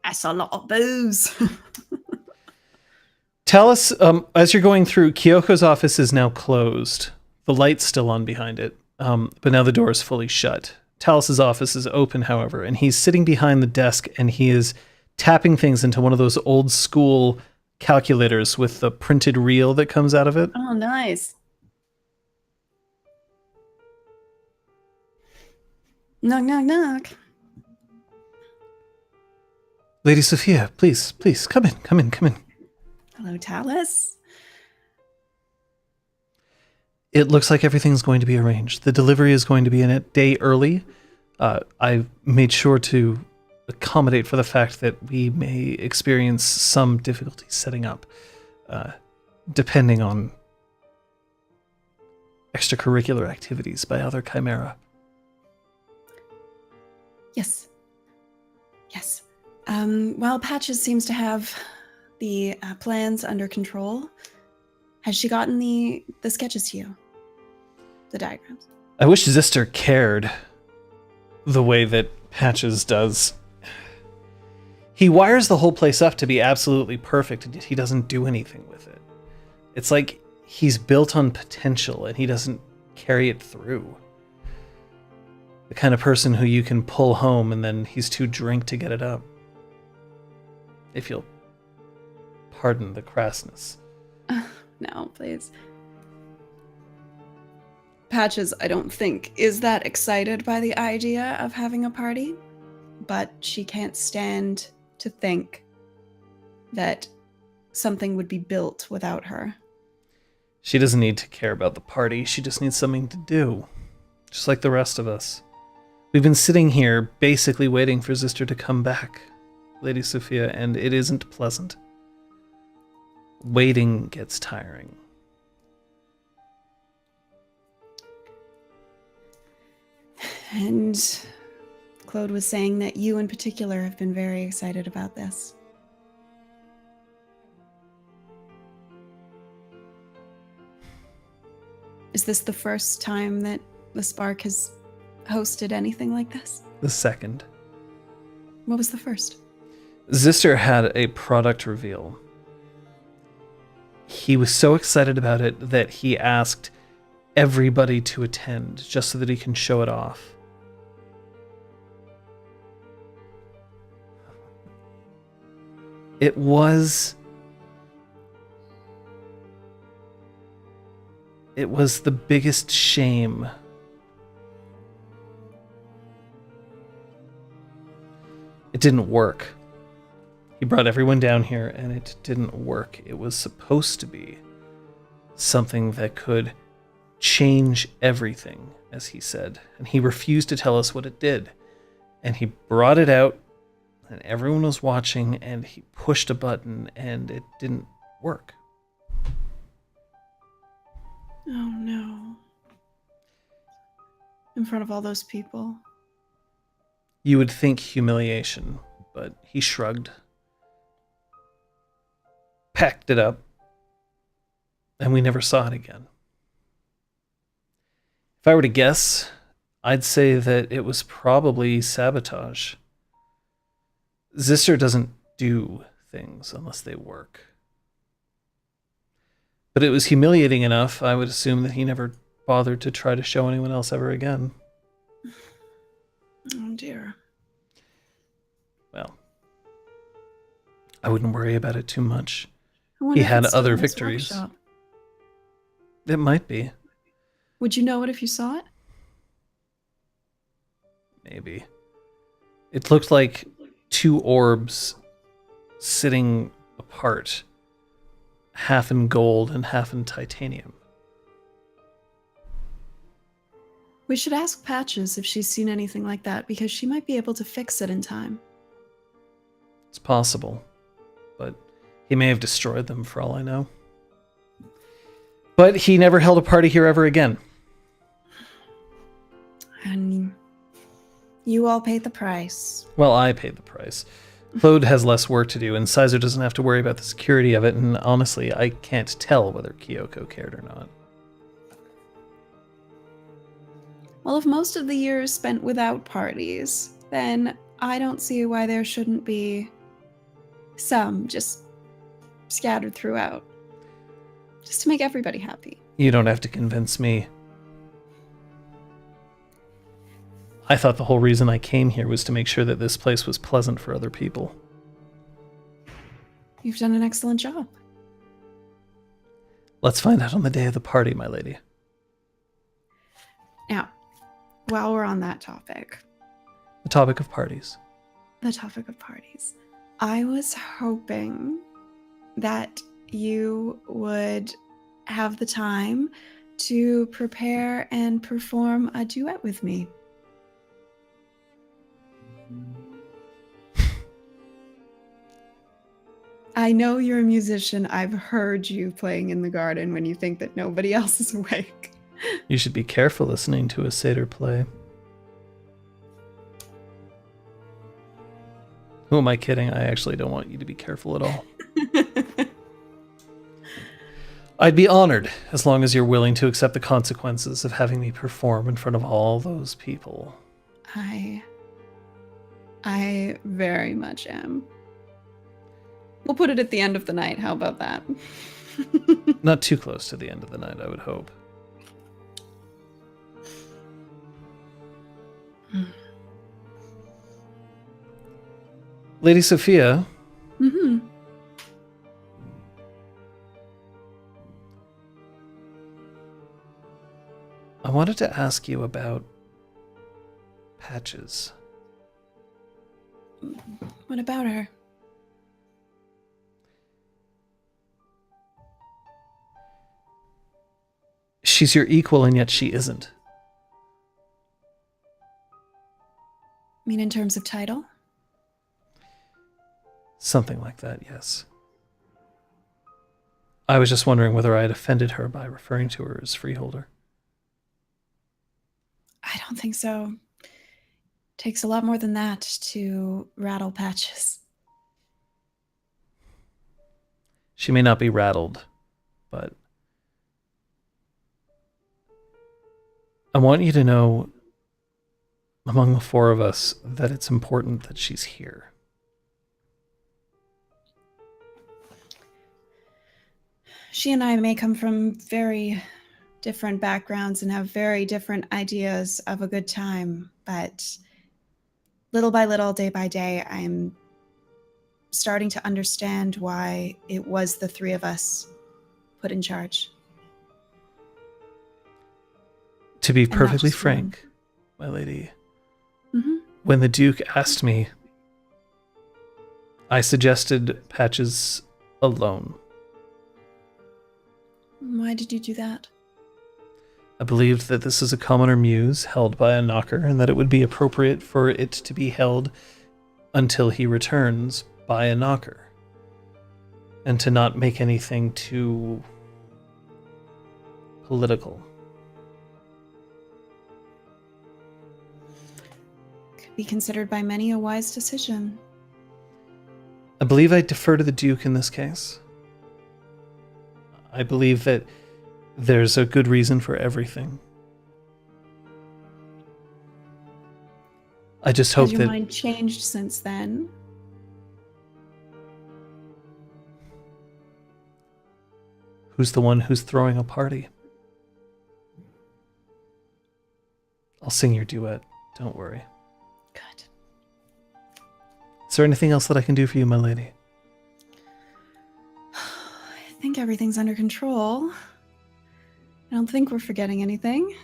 That's a lot of booze. Talus, as you're going through, Kyoko's office is now closed. The light's still on behind it, but now the door is fully shut. Talus's office is open, however, and he's sitting behind the desk and he is tapping things into one of those old school calculators with the printed reel that comes out of it. Oh, nice. Knock, knock, knock. Lady Sophia, please, come in. Hello, Talus. It looks like everything's going to be arranged. The delivery is going to be in a day early. I've made sure to accommodate for the fact that we may experience some difficulty setting up, depending on extracurricular activities by other Chimera. Yes. Well, Patches seems to have the plans under control. Has she gotten the sketches to you? The diagrams? I wish Zister cared the way that Patches does. He wires the whole place up to be absolutely perfect, and yet he doesn't do anything with it. It's like he's built on potential, and he doesn't carry it through. The kind of person who you can pull home, and then he's too drunk to get it up. If you'll pardon the crassness. No, please. Patches, I don't think, is that excited by the idea of having a party, but she can't stand to think that something would be built without her. She doesn't need to care about the party, she just needs something to do. Just like the rest of us. We've been sitting here basically waiting for Zister to come back, Lady Sophia, and it isn't pleasant. Waiting gets tiring. And Claude was saying that you in particular have been very excited about this. Is this the first time that the Spark has hosted anything like this? The second. What was the first? Zister had a product reveal. He was so excited about it that he asked everybody to attend just so that he can show it off. It was the biggest shame. It didn't work. He brought everyone down here and it didn't work. It was supposed to be something that could change everything, as he said. And he refused to tell us what it did. And he brought it out and everyone was watching and he pushed a button and it didn't work. Oh no. in front of all those people. You would think humiliation, but he shrugged, packed it up, and we never saw it again. If I were to guess, I'd say that it was probably sabotage. Zister doesn't do things unless they work. But it was humiliating enough, I would assume that he never bothered to try to show anyone else ever again. Oh, dear. Well, I wouldn't worry about it too much. He had other victories. Workshop. It might be. Would you know it if you saw it? Maybe. It looked like two orbs sitting apart, half in gold and half in titanium. We should ask Patches if she's seen anything like that, because she might be able to fix it in time. It's possible, but he may have destroyed them for all I know. But he never held a party here ever again. And you all paid the price. Well, I paid the price. Claude has less work to do, and Sizer doesn't have to worry about the security of it, and honestly, I can't tell whether Kyoko cared or not. Well, if most of the year is spent without parties, then I don't see why there shouldn't be some just scattered throughout. Just to make everybody happy. You don't have to convince me. I thought the whole reason I came here was to make sure that this place was pleasant for other people. You've done an excellent job. Let's find out on the day of the party, my lady. Now, while we're on that topic. The topic of parties. I was hoping that you would have the time to prepare and perform a duet with me. I know you're a musician. I've heard you playing in the garden when you think that nobody else is awake. You should be careful listening to a satyr play. Who am I kidding? I actually don't want you to be careful at all. I'd be honored as long as you're willing to accept the consequences of having me perform in front of all those people. I very much am. We'll put it at the end of the night. How about that? Not too close to the end of the night, I would hope. Lady Sophia. Mm-hmm. I wanted to ask you about Patches. What about her? She's your equal, and yet she isn't. I mean, in terms of title? Something like that, yes. I was just wondering whether I had offended her by referring to her as freeholder. I don't think so. Takes a lot more than that to rattle Patches. She may not be rattled, but I want you to know, among the four of us, that it's important that she's here. She and I may come from very different backgrounds and have very different ideas of a good time, but little by little, day by day, I'm starting to understand why it was the three of us put in charge. To be perfectly frank, my lady, when the Duke asked me, I suggested Patches alone. Why did you do that? I believed that this is a commoner muse held by a knocker, and that it would be appropriate for it to be held until he returns by a knocker, and to not make anything too political. be considered by many a wise decision. I believe I defer to the Duke in this case. I believe that there's a good reason for everything. I just hope Has that... your mind changed since then? Who's the one who's throwing a party? I'll sing your duet. Don't worry. Good. Is there anything else that I can do for you, my lady? I think everything's under control. I don't think we're forgetting anything.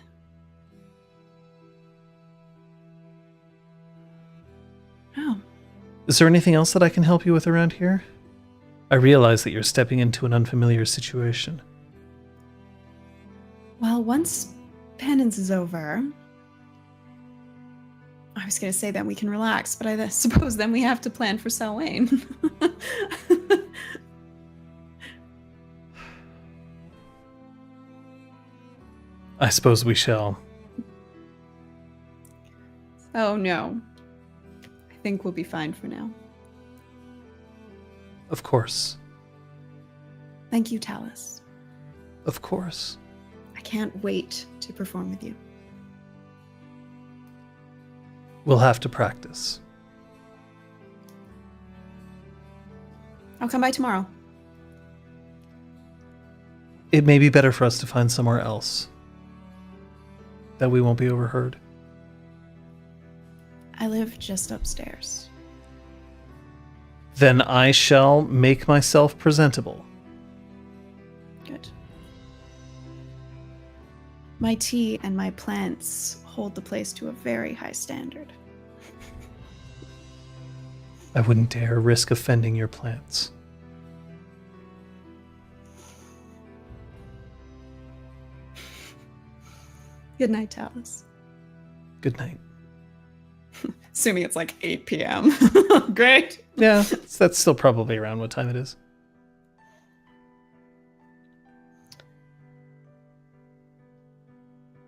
Oh. Is there anything else that I can help you with around here? I realize that you're stepping into an unfamiliar situation. Well, once Pennons is over, I was going to say that we can relax, but I suppose then we have to plan for Selwyn. I suppose we shall. Oh no. I think we'll be fine for now. Of course. Thank you, Talus. Of course. I can't wait to perform with you. We'll have to practice. I'll come by tomorrow. It may be better for us to find somewhere else that we won't be overheard. I live just upstairs. Then I shall make myself presentable. Good. My tea and my plants hold the place to a very high standard. I wouldn't dare risk offending your plants. Good night, Talus. Good night. Assuming it's like 8 p.m. Great. Yeah, that's still probably around what time it is.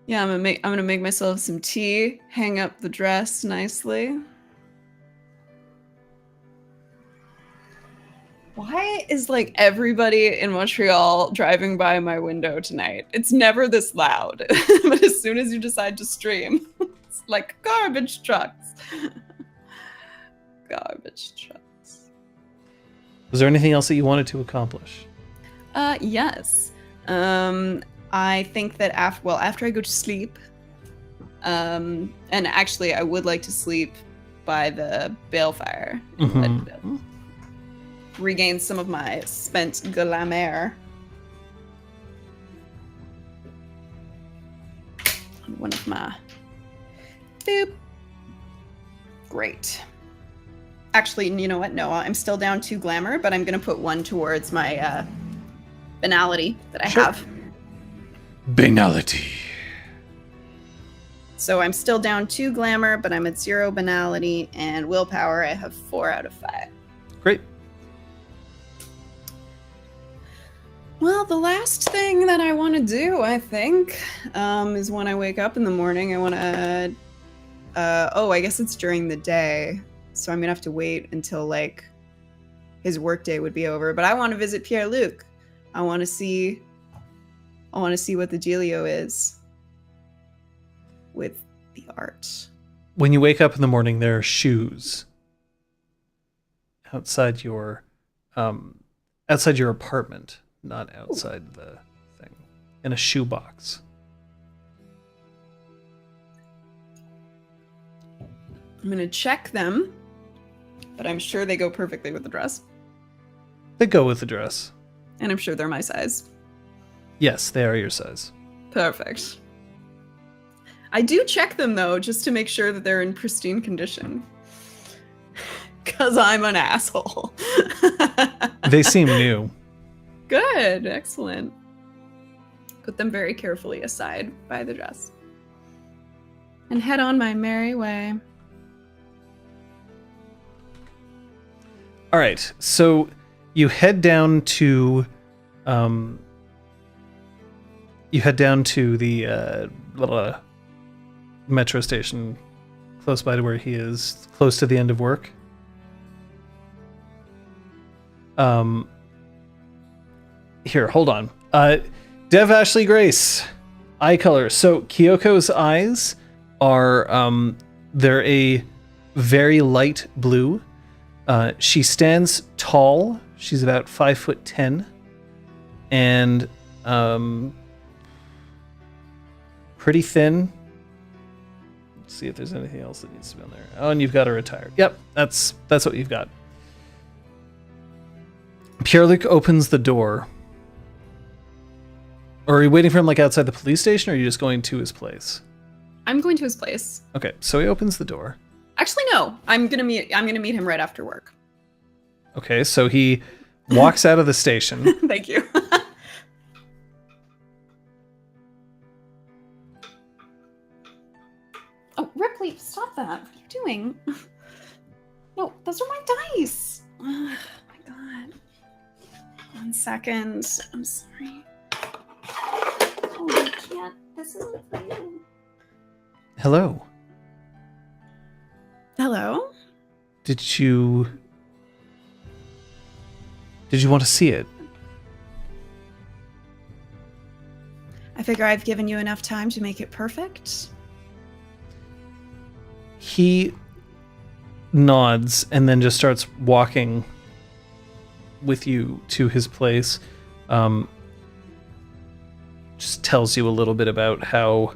Yeah, I'm gonna make myself some tea, hang up the dress nicely. Why is like everybody in Montreal driving by my window tonight? It's never this loud. But as soon as you decide to stream, it's like garbage trucks. Garbage trucks. Was there anything else that you wanted to accomplish? Yes. I think that after I go to sleep, and actually I would like to sleep by the balefire. Mm-hmm. Regain some of my spent glamour. One of my... Boop. Great. Actually, you know what? No, I'm still down 2 glamour, but I'm going to put 1 towards my banality that I have. Banality. So I'm still down 2 glamour, but I'm at 0 banality, and willpower I have 4 out of 5. Great. Well, the last thing that I want to do, I think, is when I wake up in the morning, I want to... I guess it's during the day, so I'm going to have to wait until, like, his workday would be over. But I want to visit Pierre-Luc. I want to see what the dealio is with the art. When you wake up in the morning, there are shoes outside your apartment, not outside the thing, in a shoebox. I'm going to check them, but I'm sure they go perfectly with the dress. They go with the dress. And I'm sure they're my size. Yes, they are your size. Perfect. I do check them, though, just to make sure that they're in pristine condition. Because I'm an asshole. They seem new. Good. Excellent. Put them very carefully aside by the dress. And head on my merry way. All right, so you head down to the metro station close by to where he is, close to the end of work. Here, hold on. Dev Ashley Grace, eye color. So Kyoko's eyes are they're a very light blue. She stands tall. She's about 5'10", and pretty thin. Let's see if there's anything else that needs to be on there. Oh, and you've got her retired. Yep, that's what you've got. Pierre-Luc opens the door. Or are you waiting for him like outside the police station, or are you just going to his place? I'm going to his place. Okay, so he opens the door. Actually, no. I'm gonna meet him right after work. Okay, so he walks out of the station. Thank you. Oh, Ripley, stop that. What are you doing? No, those are my dice. Oh my god. 1 second. I'm sorry. Oh, I can't. This isn't for you. Hello. Hello? Did you want to see it? I figure I've given you enough time to make it perfect. He nods and then just starts walking with you to his place. Just tells you a little bit about how,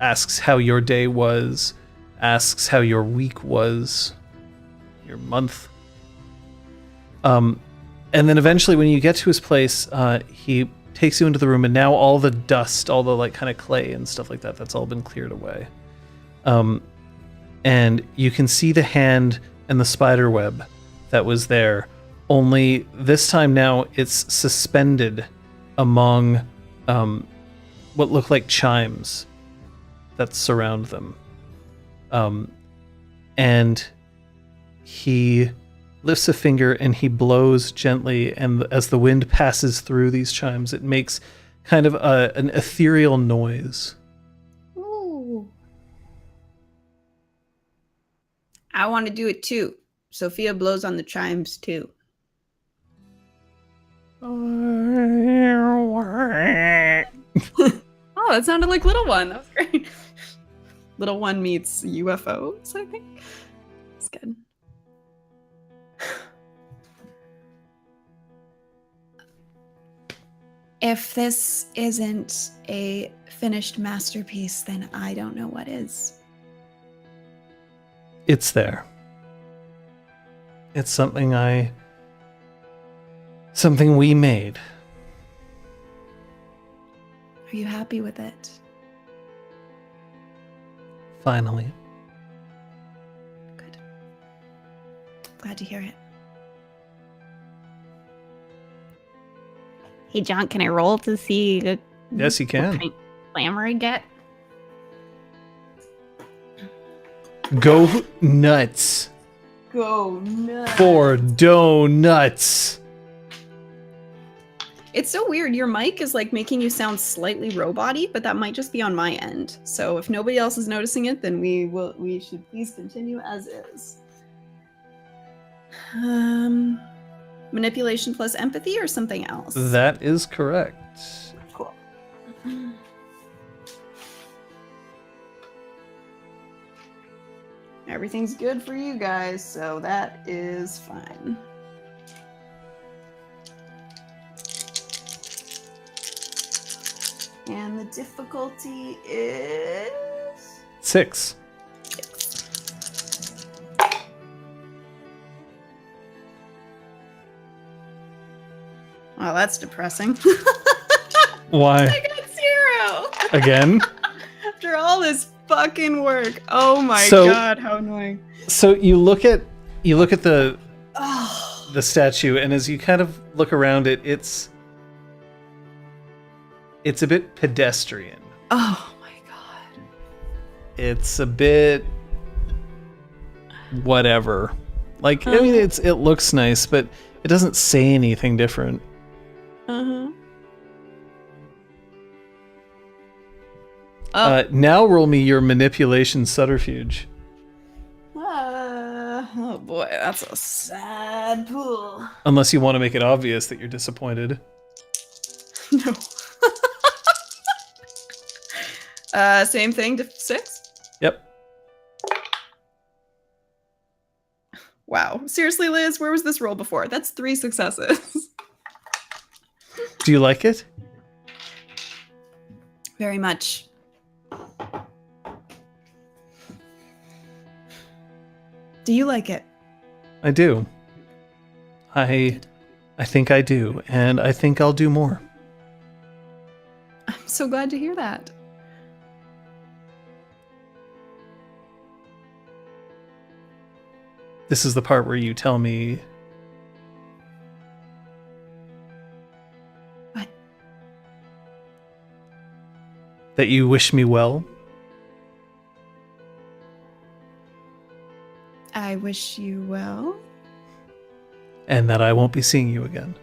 asks how your day was, asks how your week was, your month. And then eventually when you get to his place, he takes you into the room, and now all the dust, all the like kind of clay and stuff like that, that's all been cleared away. And you can see the hand and the spider web that was there, only this time now it's suspended among what look like chimes that surround them. And he lifts a finger and he blows gently, and as the wind passes through these chimes, it makes kind of an ethereal noise. Ooh. I want to do it too. Sophia blows on the chimes too. Oh, that sounded like Little One. That was great. Little One meets UFOs, I think. It's good. If this isn't a finished masterpiece, then I don't know what is. It's there. It's something we made. Are you happy with it? Finally. Good. Glad to hear it. Hey, John, can I roll to see Yes, you what can. kind of glamour I get? Go nuts. Go nuts. For donuts. It's so weird. Your mic is like making you sound slightly robot-y, but that might just be on my end. So if nobody else is noticing it, then we should please continue as is. Manipulation plus empathy or something else? That is correct. Cool. Everything's good for you guys, so that is fine. And the difficulty is 6. 6. Well, that's depressing. Why? I got 0. Again? After all this fucking work. Oh my god, how annoying. So you look at the Oh. the statue, and as you kind of look around it, it's a bit pedestrian. Oh my god. It's a bit whatever. Like, I mean, it looks nice, but it doesn't say anything different. Uh-huh. Now roll me your manipulation subterfuge. Oh boy, that's a sad pool. Unless you want to make it obvious that you're disappointed. No. Same thing to 6? Yep. Wow. Seriously, Liz, where was this roll before? That's 3 successes. Do you like it? Very much. Do you like it? I do. I think I do, and I think I'll do more. I'm so glad to hear that. This is the part where you tell me... What? That you wish me well. I wish you well. And that I won't be seeing you again.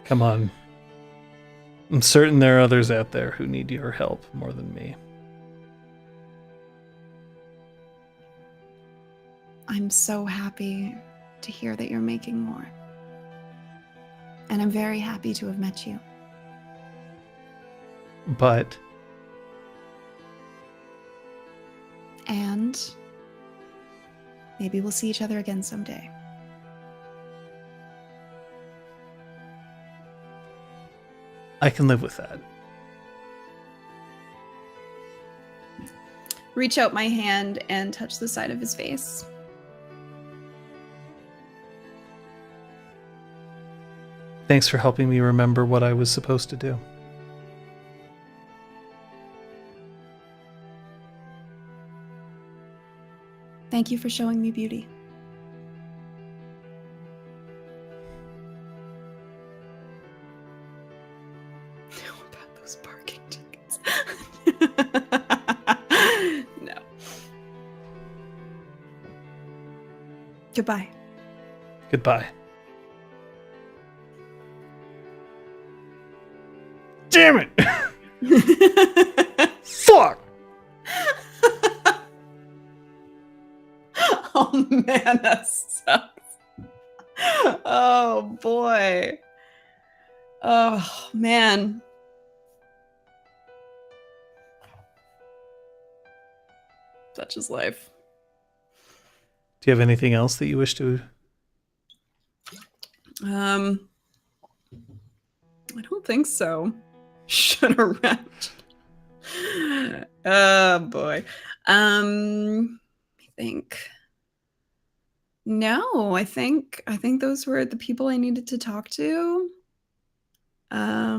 Come on. I'm certain there are others out there who need your help more than me. I'm so happy to hear that you're making more. And I'm very happy to have met you. But... And maybe we'll see each other again someday. I can live with that. Reach out my hand and touch the side of his face. Thanks for helping me remember what I was supposed to do. Thank you for showing me beauty. What about those parking tickets? No. Goodbye. Goodbye. Damn it! Fuck! Oh man, that sucks. Oh boy. Oh man. Such is life. Do you have anything else that you wish to... I don't think so. Shut a wretch. Oh boy. I think. No, I think those were the people I needed to talk to. Yeah.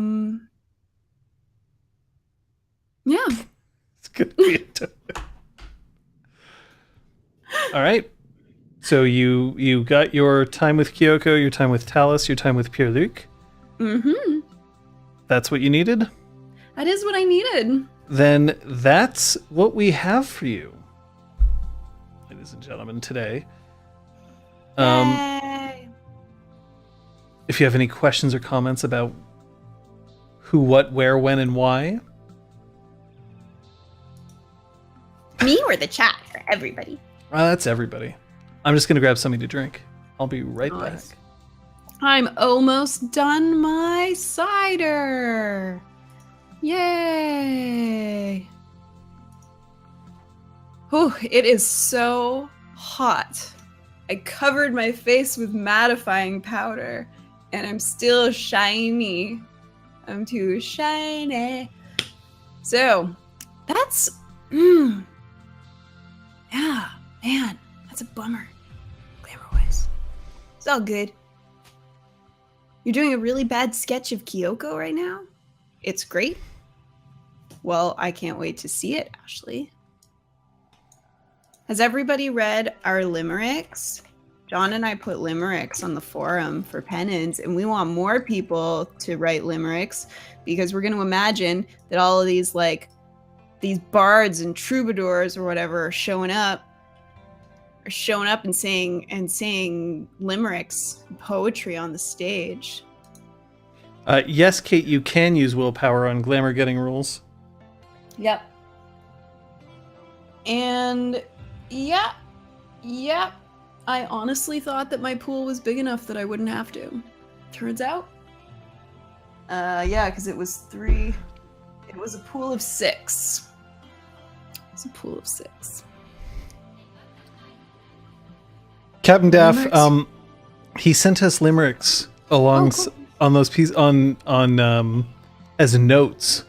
It's good to be All right. So you got your time with Kyoko, your time with Talus, your time with Pierre-Luc. Mm-hmm. That's what you needed? That is what I needed. Then that's what we have for you, ladies and gentlemen, today. Yay. If you have any questions or comments about who, what, where, when, and why, Me or the chat for everybody? that's everybody. I'm just going to grab something to drink. I'll be right Nice. back. I'm almost done my cider. Yay. Oh, it is so hot. I covered my face with mattifying powder and I'm still shiny. I'm too shiny. So, that's yeah, man, that's a bummer. Glamour-wise. It's all good. You're doing a really bad sketch of Kyoko right now? It's great. Well, I can't wait to see it, Ashley. Has everybody read our limericks? John and I put limericks on the forum for Pennons, and we want more people to write limericks because we're going to imagine that all of these, like, these bards and troubadours or whatever are showing up and saying limericks and poetry on the stage. Yes, Kate, you can use willpower on glamour getting rules. Yep. And yeah. I honestly thought that my pool was big enough that I wouldn't have to. Turns out. Yeah, because it was 3. It was a pool of 6. It's a pool of 6. Captain Daff, Limericks? he sent us limericks along Cool. on those pieces on as notes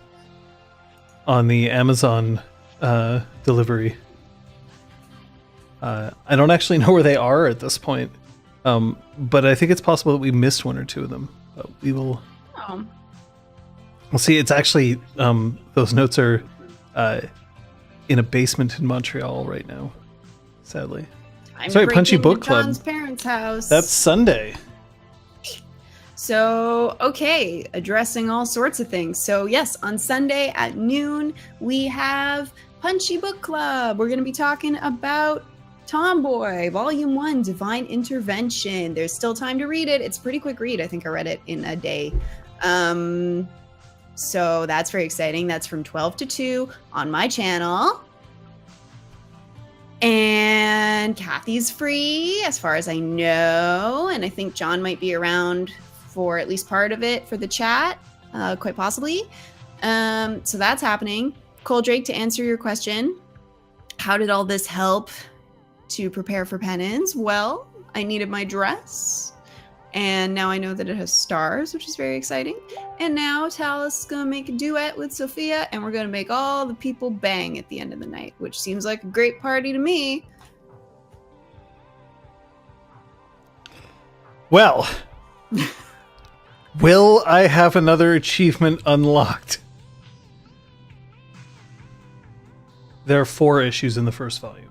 on the Amazon delivery. I don't actually know where they are at this point, but I think it's possible that we missed 1 or 2 of them. But we will. Oh. We'll see. It's actually those notes are in a basement in Montreal right now. Sadly. I'm Sorry, Punchy breaking Book into Club. John's parents' house. That's Sunday. So, okay, addressing all sorts of things. So, yes, on Sunday at noon, we have Punchy Book Club. We're going to be talking about Tomboy, Volume 1, Divine Intervention. There's still time to read it. It's a pretty quick read. I think I read it in a day. So that's very exciting. That's from 12 to 2 on my channel. And Kathy's free, as far as I know. And I think John might be around for at least part of it for the chat, quite possibly. So that's happening. Coldrake, to answer your question, how did all this help to prepare for Pennons? Well, I needed my dress. And now I know that it has stars, which is very exciting. And now Talus is going to make a duet with Sophia, and we're going to make all the people bang at the end of the night, which seems like a great party to me. Well, will I have another achievement unlocked? There are 4 issues in the first volume.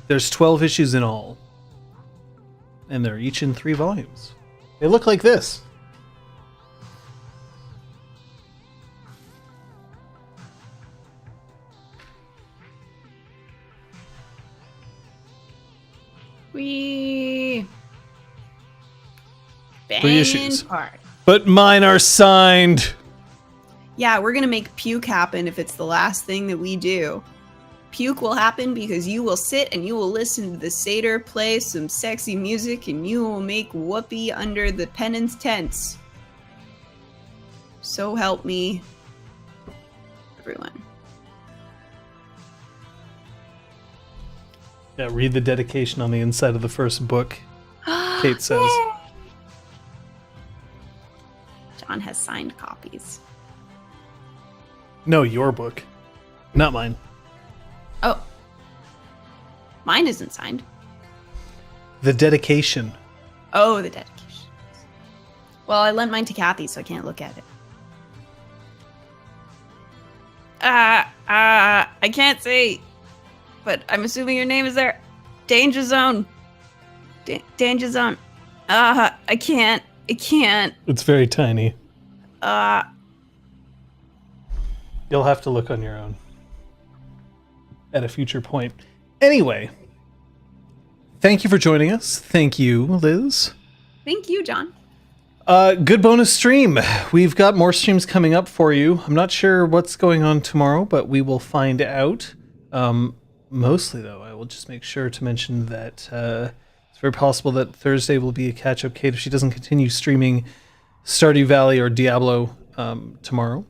There's 12 issues in all. And they're each in 3 volumes. They look like this. We 3 issues. Part. But mine are signed. Yeah, we're going to make puke happen if it's the last thing that we do. Puke will happen because you will sit and you will listen to the satyr play some sexy music and you will make whoopee under the Pennons tents. So help me, everyone. Yeah, read the dedication on the inside of the first book, Kate says. Yay! John has signed copies. No, your book. Not mine. Oh. Mine isn't signed. The dedication. Oh, the dedication. Well, I lent mine to Kathy, so I can't look at it. I can't see. But I'm assuming your name is there. Danger Zone. Danger Zone. I can't. It's very tiny. You'll have to look on your own. At a future point. Anyway. Thank you for joining us. Thank you, Liz. Thank you, John. Good bonus stream. We've got more streams coming up for you. I'm not sure what's going on tomorrow, but we will find out. Mostly, though, I will just make sure to mention that it's very possible that Thursday will be a catch-up, Kate, if she doesn't continue streaming Stardew Valley or Diablo tomorrow.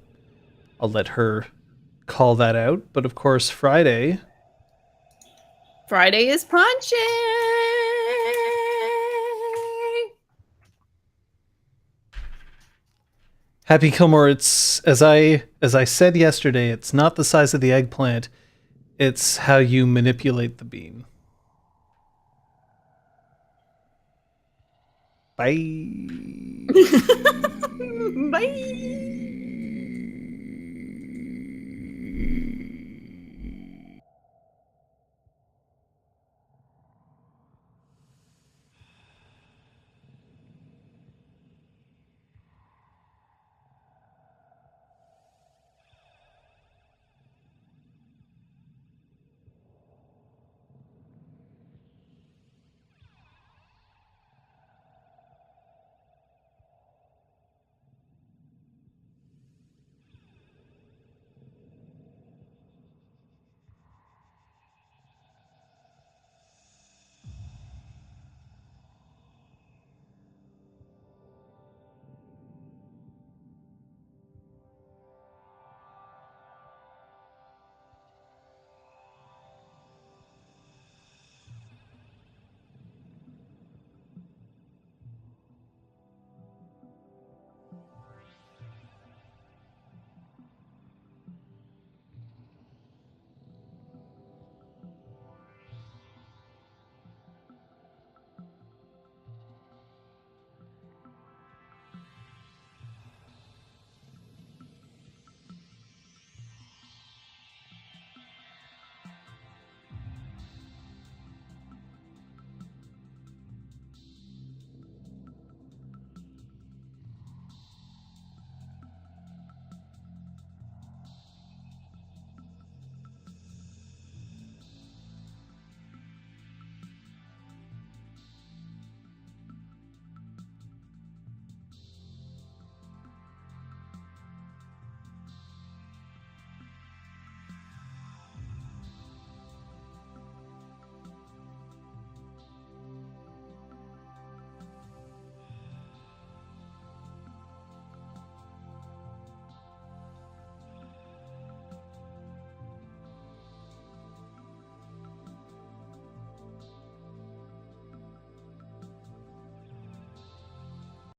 I'll let her call that out. But, of course, Friday... Friday is Punchy! Happy Kilmore, it's as I said yesterday, it's not the size of the eggplant, it's how you manipulate the bean. Bye. Bye!